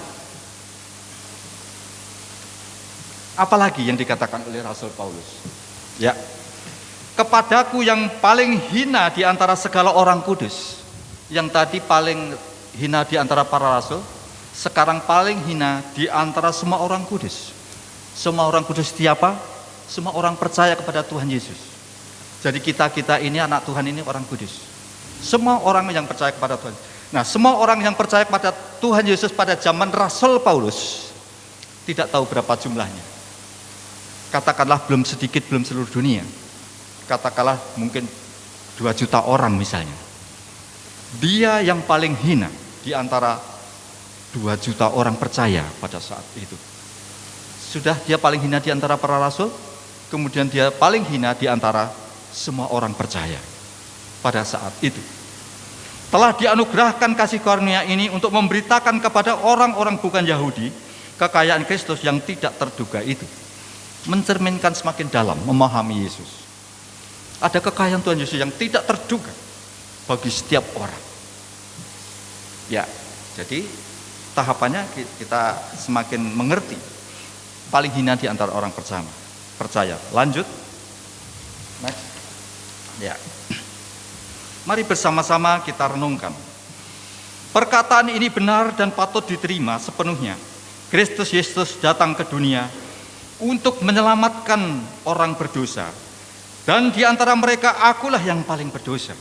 Apalagi yang dikatakan oleh Rasul Paulus? Ya, kepadaku yang paling hina di antara segala orang kudus. Yang tadi paling hina di antara para rasul, sekarang paling hina di antara semua orang kudus. Semua orang kudus siapa? Semua orang percaya kepada Tuhan Yesus. Jadi kita ini anak Tuhan ini orang kudus. Semua orang yang percaya kepada Tuhan. Nah, semua orang yang percaya kepada Tuhan Yesus pada zaman Rasul Paulus, tidak tahu berapa jumlahnya. Katakanlah belum sedikit, belum seluruh dunia. Katakanlah mungkin 2 juta orang misalnya. Dia yang paling hina di antara 2 juta orang percaya pada saat itu. Sudah dia paling hina di antara para rasul, kemudian dia paling hina di antara semua orang percaya pada saat itu. Telah dianugerahkan kasih karunia ini untuk memberitakan kepada orang-orang bukan Yahudi kekayaan Kristus yang tidak terduga itu. Mencerminkan semakin dalam memahami Yesus. Ada kekayaan Tuhan Yesus yang tidak terduga bagi setiap orang. Ya, jadi tahapannya kita semakin mengerti. Paling hina di antara orang percaya. Lanjut. Next. Ya. Mari bersama-sama kita renungkan. Perkataan ini benar dan patut diterima sepenuhnya. Kristus Yesus datang ke dunia untuk menyelamatkan orang berdosa. Dan di antara mereka akulah yang paling berdosa.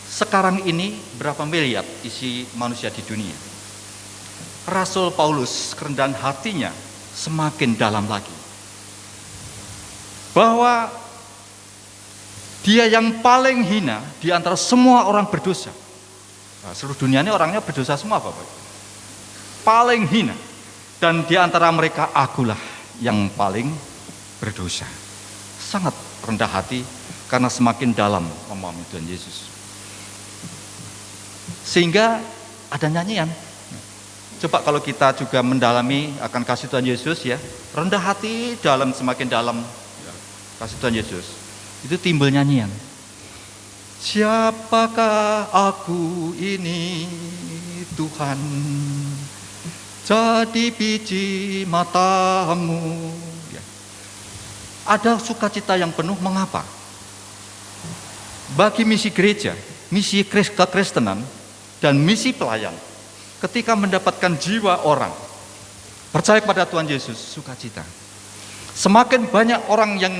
Sekarang ini berapa miliar isi manusia di dunia? Rasul Paulus kerendahan hatinya semakin dalam lagi. Bahwa dia yang paling hina di antara semua orang berdosa. Nah, seluruh dunia ini orangnya berdosa semua Bapak. Paling hina. Dan di antara mereka akulah yang paling berdosa. Sangat rendah hati karena semakin dalam memahami Tuhan Yesus. Sehingga ada nyanyian. Coba kalau kita juga mendalami akan kasih Tuhan Yesus ya, rendah hati dalam semakin dalam ya, kasih Tuhan Yesus. Itu timbul nyanyian. Siapakah aku ini Tuhan, jadi biji matamu. Ya. Ada sukacita yang penuh, mengapa? Bagi misi gereja, misi kekristenan, dan misi pelayan, ketika mendapatkan jiwa orang percaya kepada Tuhan Yesus, sukacita. Semakin banyak orang yang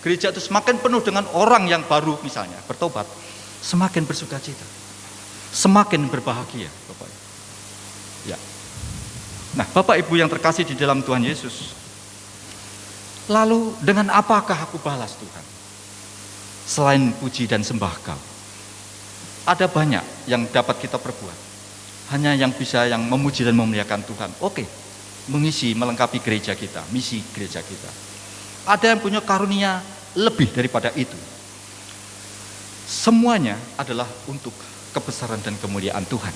gereja itu semakin penuh dengan orang yang baru misalnya bertobat, semakin bersukacita, semakin berbahagia, Bapak. Ya. Nah, Bapak Ibu yang terkasih di dalam Tuhan Yesus, lalu dengan apakah aku balas Tuhan? Selain puji dan sembah Kau. Ada banyak yang dapat kita perbuat. Hanya yang bisa yang memuji dan memuliakan Tuhan. Oke, mengisi, melengkapi gereja kita, misi gereja kita. Ada yang punya karunia lebih daripada itu. Semuanya adalah untuk kebesaran dan kemuliaan Tuhan.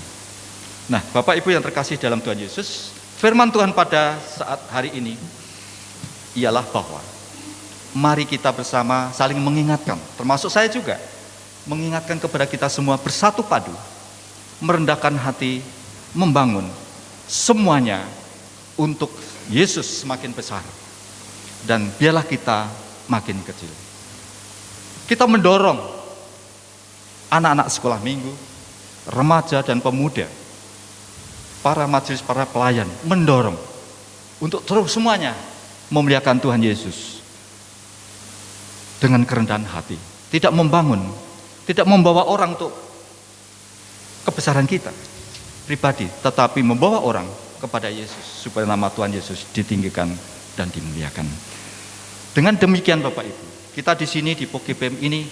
Nah, Bapak Ibu yang terkasih dalam Tuhan Yesus, firman Tuhan pada saat hari ini ialah bahwa mari kita bersama saling mengingatkan, termasuk saya juga, mengingatkan kepada kita semua bersatu padu, merendahkan hati, membangun semuanya untuk Yesus semakin besar dan biarlah kita makin kecil. Kita mendorong anak-anak sekolah minggu, remaja dan pemuda, para majelis, para pelayan, mendorong untuk terus semuanya memuliakan Tuhan Yesus dengan kerendahan hati, tidak membangun, tidak membawa orang untuk kebesaran kita pribadi, tetapi membawa orang kepada Yesus supaya nama Tuhan Yesus ditinggikan dan dimuliakan. Dengan demikian Bapak Ibu, kita di sini di POGBM ini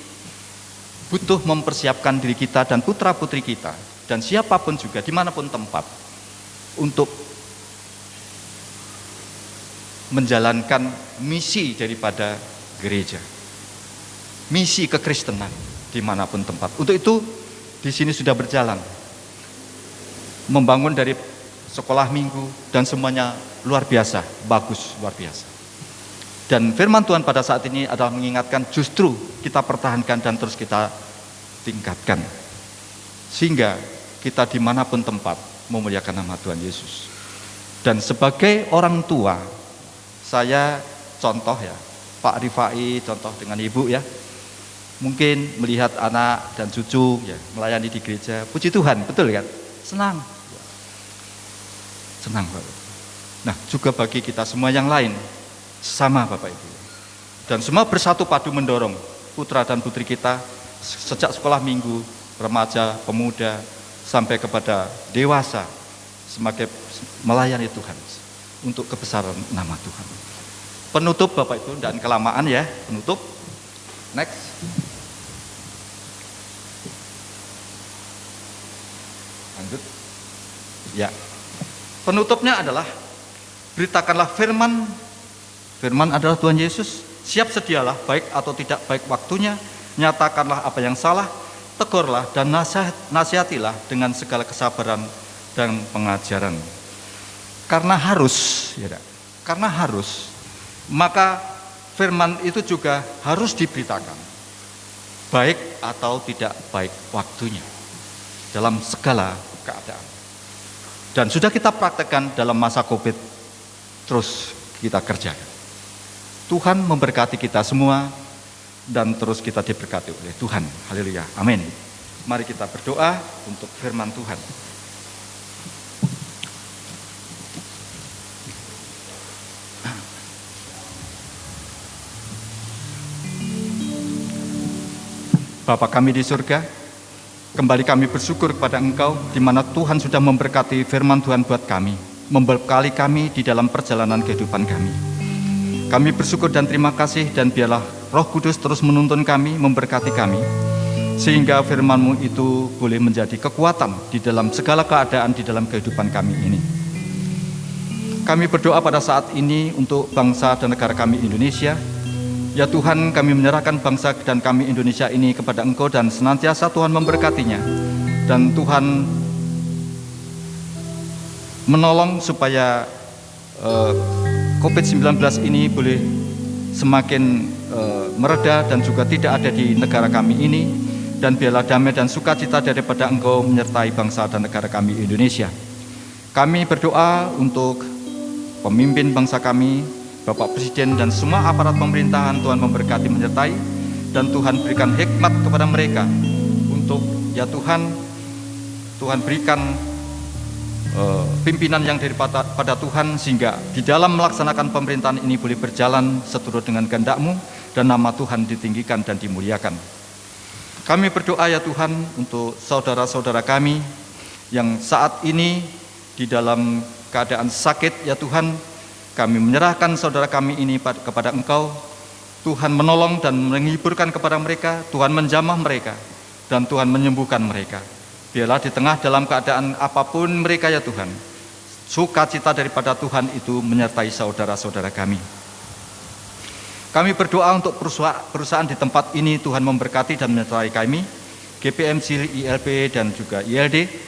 butuh mempersiapkan diri kita dan putra-putri kita dan siapapun juga dimanapun tempat untuk menjalankan misi daripada gereja, misi kekristenan dimanapun tempat. Untuk itu di sini sudah berjalan, membangun dari sekolah minggu dan semuanya luar biasa, bagus, luar biasa. Dan firman Tuhan pada saat ini adalah mengingatkan justru kita pertahankan dan terus kita tingkatkan. Sehingga kita dimanapun tempat memuliakan nama Tuhan Yesus. Dan sebagai orang tua, saya contoh ya, Pak Rifai contoh dengan Ibu ya. Mungkin melihat anak dan cucu ya melayani di gereja, puji Tuhan, betul kan? Senang. Senang Bapak. Nah, juga bagi kita semua yang lain, sama Bapak Ibu. Dan semua bersatu padu mendorong putra dan putri kita sejak sekolah minggu, remaja, pemuda, sampai kepada dewasa, semakin melayani Tuhan untuk kebesaran nama Tuhan. Penutup Bapak Ibu, dan kelamaan ya, penutup. Next. Lanjut. Ya. Penutupnya adalah beritakanlah firman. Firman adalah Tuhan Yesus. Siap sedialah, baik atau tidak baik waktunya. Nyatakanlah apa yang salah, tegurlah dan nasihatilah dengan segala kesabaran dan pengajaran. Karena harus, ya, karena harus, maka firman itu juga harus diberitakan, baik atau tidak baik waktunya, dalam segala keadaan. Dan sudah kita praktekkan dalam masa COVID, terus kita kerjakan. Tuhan memberkati kita semua, dan terus kita diberkati oleh Tuhan. Haleluya, amin. Mari kita berdoa untuk firman Tuhan. Bapa kami di surga, kembali kami bersyukur kepada Engkau, di mana Tuhan sudah memberkati firman Tuhan buat kami, membekali kami di dalam perjalanan kehidupan kami. Kami bersyukur dan terima kasih, dan biarlah Roh Kudus terus menuntun kami, memberkati kami, sehingga firman-Mu itu boleh menjadi kekuatan di dalam segala keadaan di dalam kehidupan kami ini. Kami berdoa pada saat ini untuk bangsa dan negara kami Indonesia. Ya Tuhan, kami menyerahkan bangsa dan kami Indonesia ini kepada Engkau, dan senantiasa Tuhan memberkatinya. Dan Tuhan menolong supaya COVID-19 ini boleh semakin mereda dan juga tidak ada di negara kami ini. Dan biarlah damai dan sukacita daripada Engkau menyertai bangsa dan negara kami Indonesia. Kami berdoa untuk pemimpin bangsa kami, Bapak Presiden dan semua aparat pemerintahan. Tuhan memberkati, menyertai, dan Tuhan berikan hikmat kepada mereka untuk, ya Tuhan berikan pimpinan yang daripada Tuhan, sehingga di dalam melaksanakan pemerintahan ini boleh berjalan seturut dengan kehendak-Mu, dan nama Tuhan ditinggikan dan dimuliakan. Kami berdoa ya Tuhan untuk saudara-saudara kami yang saat ini di dalam keadaan sakit, ya Tuhan, kami menyerahkan saudara kami ini kepada Engkau. Tuhan menolong dan menghiburkan kepada mereka, Tuhan menjamah mereka, dan Tuhan menyembuhkan mereka. Biarlah di tengah dalam keadaan apapun mereka ya Tuhan, sukacita daripada Tuhan itu menyertai saudara-saudara kami. Kami berdoa untuk perusahaan di tempat ini, Tuhan memberkati dan menyertai kami, GPMC, ILP, dan juga ILD.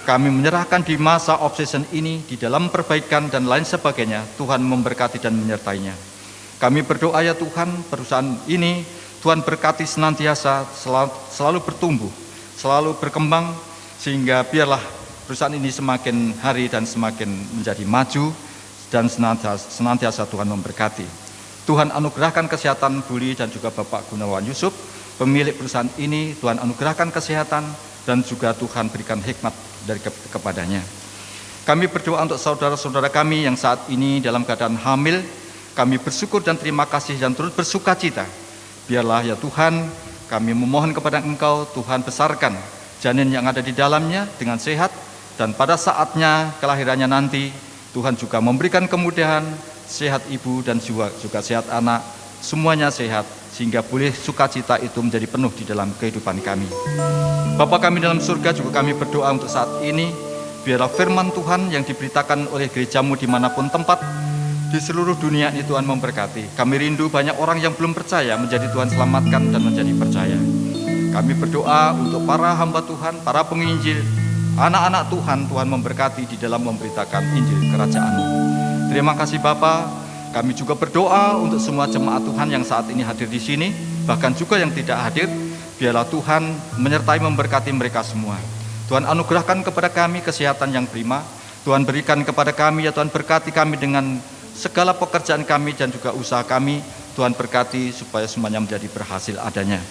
Kami menyerahkan di masa off-season ini, di dalam perbaikan dan lain sebagainya, Tuhan memberkati dan menyertainya. Kami berdoa ya Tuhan, perusahaan ini Tuhan berkati senantiasa, selalu bertumbuh, selalu berkembang, sehingga biarlah perusahaan ini semakin hari dan semakin menjadi maju, dan senantiasa Tuhan memberkati. Tuhan anugerahkan kesehatan Buli dan juga Bapak Gunawan Yusuf, pemilik perusahaan ini. Tuhan anugerahkan kesehatan, dan juga Tuhan berikan hikmat dari kepadanya. Kami berdoa untuk saudara-saudara kami yang saat ini dalam keadaan hamil. Kami bersyukur dan terima kasih dan turut bersuka cita. Biarlah ya Tuhan, kami memohon kepada Engkau, Tuhan besarkan janin yang ada di dalamnya dengan sehat, dan pada saatnya kelahirannya nanti Tuhan juga memberikan kemudahan, sehat ibu dan juga sehat anak, semuanya sehat, sehingga boleh sukacita itu menjadi penuh di dalam kehidupan kami. Bapa kami dalam surga, juga kami berdoa untuk saat ini, biarlah firman Tuhan yang diberitakan oleh gereja-Mu dimanapun tempat, di seluruh dunia ini Tuhan memberkati. Kami rindu banyak orang yang belum percaya menjadi Tuhan selamatkan dan menjadi percaya. Kami berdoa untuk para hamba Tuhan, para penginjil, anak-anak Tuhan, Tuhan memberkati di dalam memberitakan Injil Kerajaan-Mu. Terima kasih Bapa. Kami juga berdoa untuk semua jemaat Tuhan yang saat ini hadir di sini, bahkan juga yang tidak hadir. Biarlah Tuhan menyertai, memberkati mereka semua. Tuhan anugerahkan kepada kami kesehatan yang prima. Tuhan berikan kepada kami, ya Tuhan berkati kami dengan segala pekerjaan kami dan juga usaha kami. Tuhan berkati supaya semuanya menjadi berhasil adanya.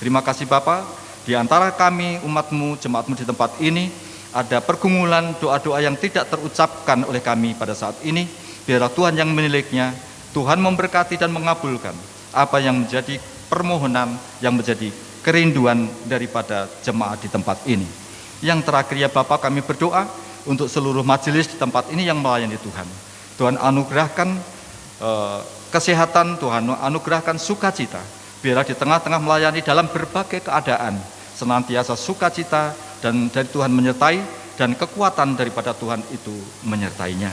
Terima kasih Bapa, di antara kami umat-Mu, jemaat-Mu di tempat ini, ada pergumulan doa-doa yang tidak terucapkan oleh kami pada saat ini. Biarlah Tuhan yang meniliknya, Tuhan memberkati dan mengabulkan apa yang menjadi permohonan, yang menjadi kerinduan daripada jemaat di tempat ini. Yang terakhir ya Bapak, kami berdoa untuk seluruh majelis di tempat ini yang melayani Tuhan. Tuhan anugerahkan kesehatan, Tuhan anugerahkan sukacita. Biarlah di tengah-tengah melayani dalam berbagai keadaan, senantiasa sukacita dan dari Tuhan menyertai, dan kekuatan daripada Tuhan itu menyertainya.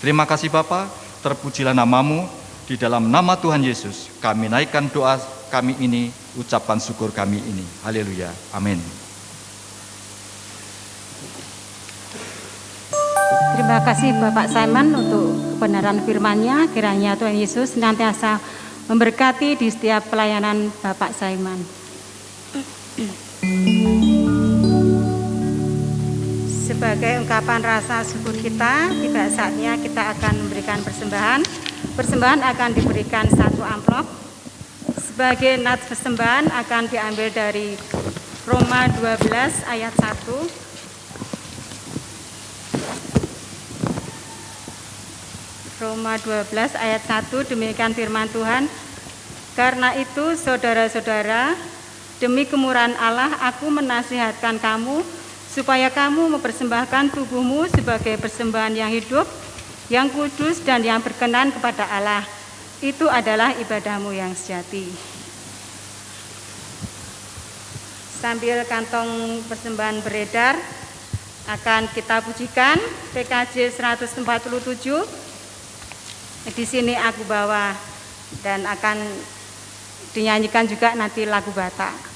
Terima kasih Bapa, terpujilah nama-Mu. Di dalam nama Tuhan Yesus, kami naikkan doa kami ini, ucapan syukur kami ini. Haleluya, amin. Terima kasih Bapak Simon untuk kebenaran firman-Nya. Kiranya Tuhan Yesus senantiasa memberkati di setiap pelayanan Bapak Simon. Sebagai ungkapan rasa syukur kita, tiba saatnya kita akan memberikan persembahan. Persembahan akan diberikan satu amplop. Sebagai nats persembahan akan diambil dari Roma 12 ayat 1. Roma 12 ayat 1, demikian firman Tuhan. Karena itu saudara-saudara, demi kemurahan Allah aku menasihatkan kamu supaya kamu mempersembahkan tubuhmu sebagai persembahan yang hidup, yang kudus dan yang berkenan kepada Allah. Itu adalah ibadahmu yang sejati. Sambil kantong persembahan beredar, akan kita pujikan PKJ 147. Di sini aku bawa, dan akan dinyanyikan juga nanti lagu Batak.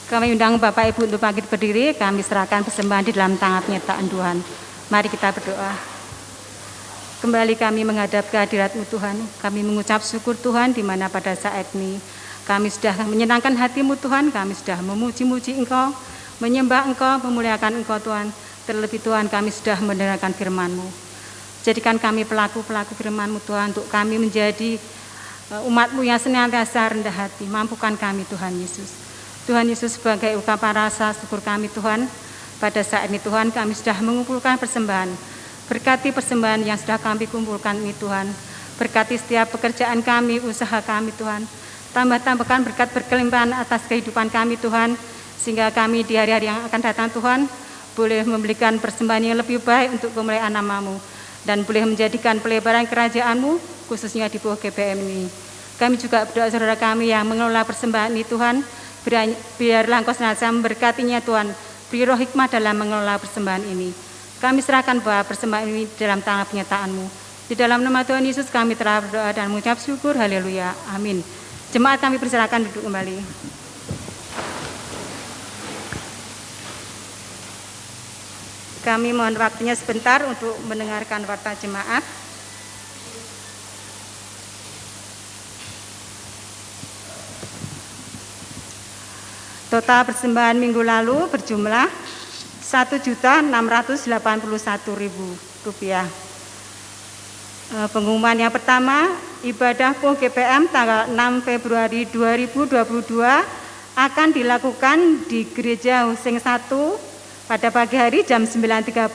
Kami undang Bapak Ibu untuk bangkit berdiri, kami serahkan persembahan di dalam tangan penyertaan Tuhan. Mari kita berdoa. Kembali kami menghadap kehadirat-Mu Tuhan, kami mengucap syukur Tuhan di mana pada saat ini kami sudah menyenangkan hati-Mu Tuhan, kami sudah memuji-muji Engkau, menyembah Engkau, memuliakan Engkau Tuhan. Terlebih Tuhan kami sudah mendengarkan firman-Mu. Jadikan kami pelaku-pelaku firman-Mu Tuhan, untuk kami menjadi umat-Mu yang senantiasa rendah hati. Mampukan kami Tuhan Yesus. Tuhan Yesus, sebagai ungkapan rasa syukur kami Tuhan, pada saat ini Tuhan kami sudah mengumpulkan persembahan. Berkati persembahan yang sudah kami kumpulkan ini Tuhan. Berkati setiap pekerjaan kami, usaha kami Tuhan. Tambahkan berkat berkelimpahan atas kehidupan kami Tuhan. Sehingga kami di hari-hari yang akan datang Tuhan, boleh memberikan persembahan yang lebih baik untuk kemuliaan nama-Mu. Dan boleh menjadikan pelebaran kerajaan-Mu, khususnya di bawah GPM ini. Kami juga berdoa saudara kami yang mengelola persembahan ini Tuhan. Biarlah Engkau senantiasa memberkatinya Tuhan. Beri roh hikmah dalam mengelola persembahan ini. Kami serahkan bahwa persembahan ini dalam tangan penyertaan-Mu. Di dalam nama Tuhan Yesus kami telah berdoa dan mengucap syukur. Haleluya. Amin. Jemaat kami persilakan duduk kembali. Kami mohon waktunya sebentar untuk mendengarkan warta jemaat. Total persembahan minggu lalu berjumlah Rp1.681.000. Pengumuman yang pertama, ibadah POH GPM tanggal 6 Februari 2022 akan dilakukan di Gereja Huseng 1 pada pagi hari jam 9.30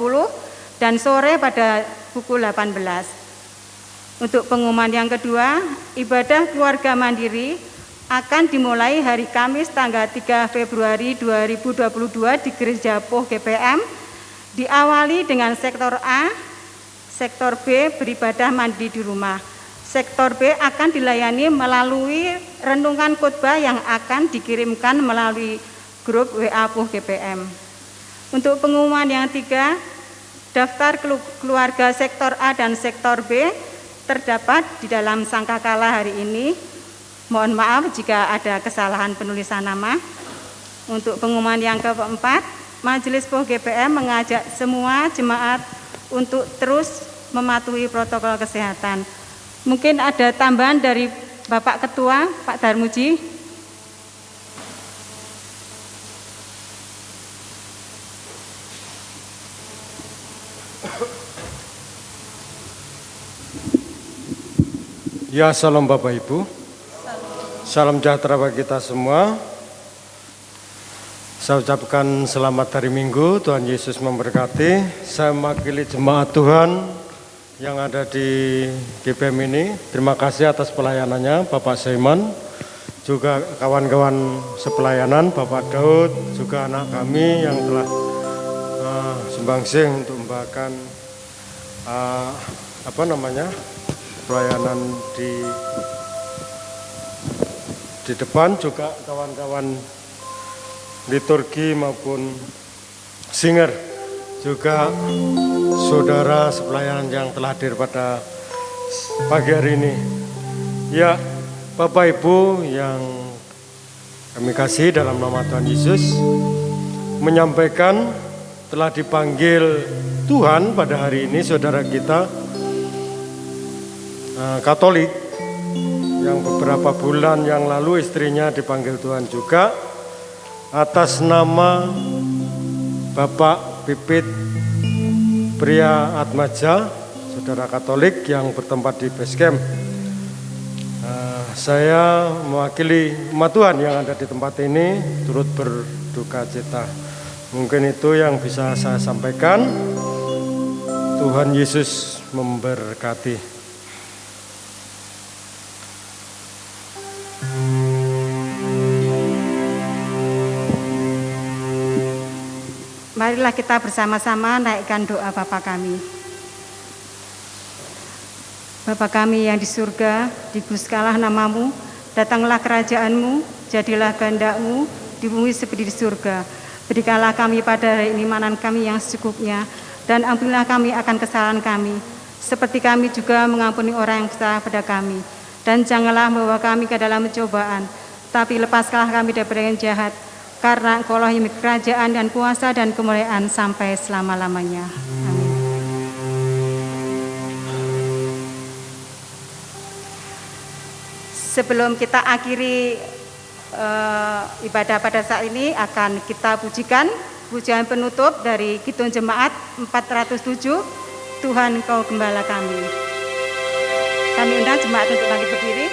dan sore pada pukul 18. Untuk pengumuman yang kedua, ibadah keluarga mandiri akan dimulai hari Kamis tanggal 3 Februari 2022 di Gereja POH GPM, diawali dengan sektor A, sektor B beribadah mandi di rumah. Sektor B akan dilayani melalui renungan khotbah yang akan dikirimkan melalui grup WA POH GPM. Untuk pengumuman yang tiga, daftar keluarga sektor A dan sektor B terdapat di dalam sangkakala hari ini. Mohon maaf jika ada kesalahan penulisan nama. Untuk pengumuman yang keempat, Majelis POH GPM mengajak semua jemaat untuk terus mematuhi protokol kesehatan. Mungkin ada tambahan dari Bapak Ketua, Pak Darmuji. Ya, salam Bapak Ibu. Salam sejahtera bagi kita semua. Saya ucapkan selamat hari Minggu, Tuhan Yesus memberkati. Saya mewakili jemaat Tuhan yang ada di GPM ini. Terima kasih atas pelayanannya Bapak Saiman, juga kawan-kawan sepelayanan, Bapak Daud, juga anak kami yang telah sumbangsih untuk membawakan pelayanan di depan, juga kawan-kawan liturgi maupun singer, juga saudara sepelayanan yang telah hadir pada pagi hari ini. Ya, Bapak Ibu yang kami kasih dalam nama Tuhan Yesus, menyampaikan telah dipanggil Tuhan pada hari ini saudara kita Katolik yang beberapa bulan yang lalu istrinya dipanggil Tuhan juga, atas nama Bapak Pipit Pria Atmaja, saudara Katolik yang bertempat di Basecamp. Saya mewakili umat Tuhan yang ada di tempat ini turut berduka cita. Mungkin itu yang bisa saya sampaikan. Tuhan Yesus memberkati. Marilah kita bersama-sama naikkan doa Bapa kami. Bapa kami yang di surga, dikuduskanlah nama-Mu, datanglah kerajaan-Mu, jadilah kehendak-Mu di bumi seperti di surga. Berikanlah kami pada hari ini makanan kami yang secukupnya, dan ampunilah kami akan kesalahan kami, seperti kami juga mengampuni orang yang bersalah pada kami. Dan janganlah membawa kami ke dalam pencobaan, tapi lepaskanlah kami dari yang jahat, karena Engkau-lah yang memiliki kerajaan dan kuasa dan kemuliaan sampai selama-lamanya. Amin. sebelum kita akhiri ibadah pada saat ini, akan kita pujikan pujian penutup dari Kidung Jemaat 407, Tuhan Kau Gembala Kami. Kami undang jemaat untuk bangkit berdiri.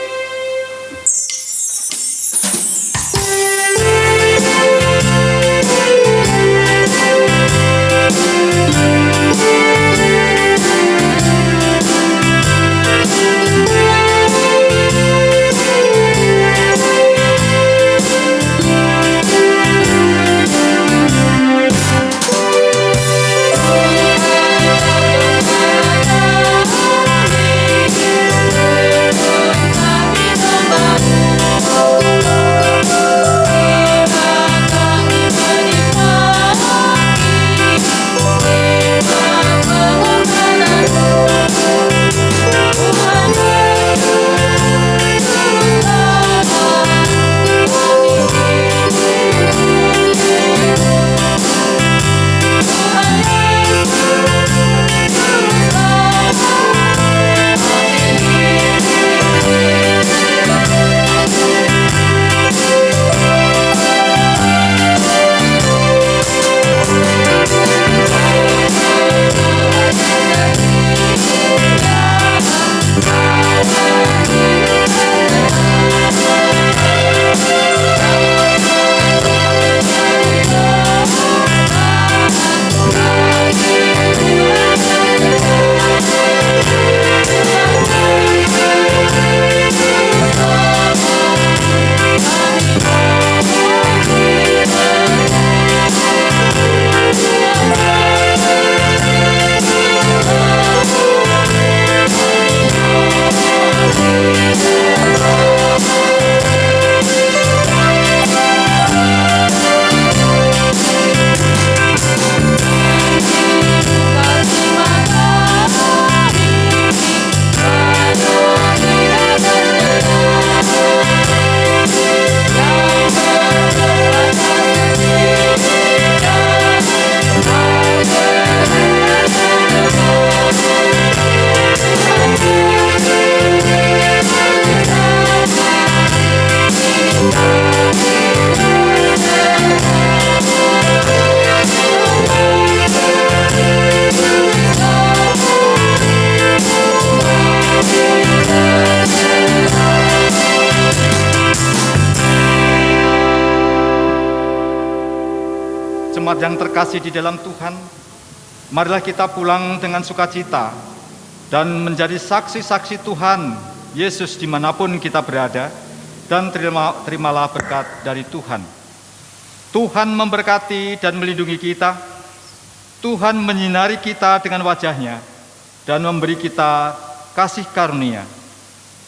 Jemaat yang terkasih di dalam Tuhan, marilah kita pulang dengan sukacita dan menjadi saksi-saksi Tuhan Yesus dimanapun kita berada, dan terimalah berkat dari Tuhan. Tuhan memberkati dan melindungi kita, Tuhan menyinari kita dengan wajah-Nya dan memberi kita kasih karunia.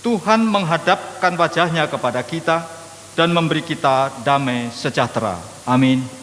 Tuhan menghadapkan wajah-Nya kepada kita dan memberi kita damai sejahtera. Amin.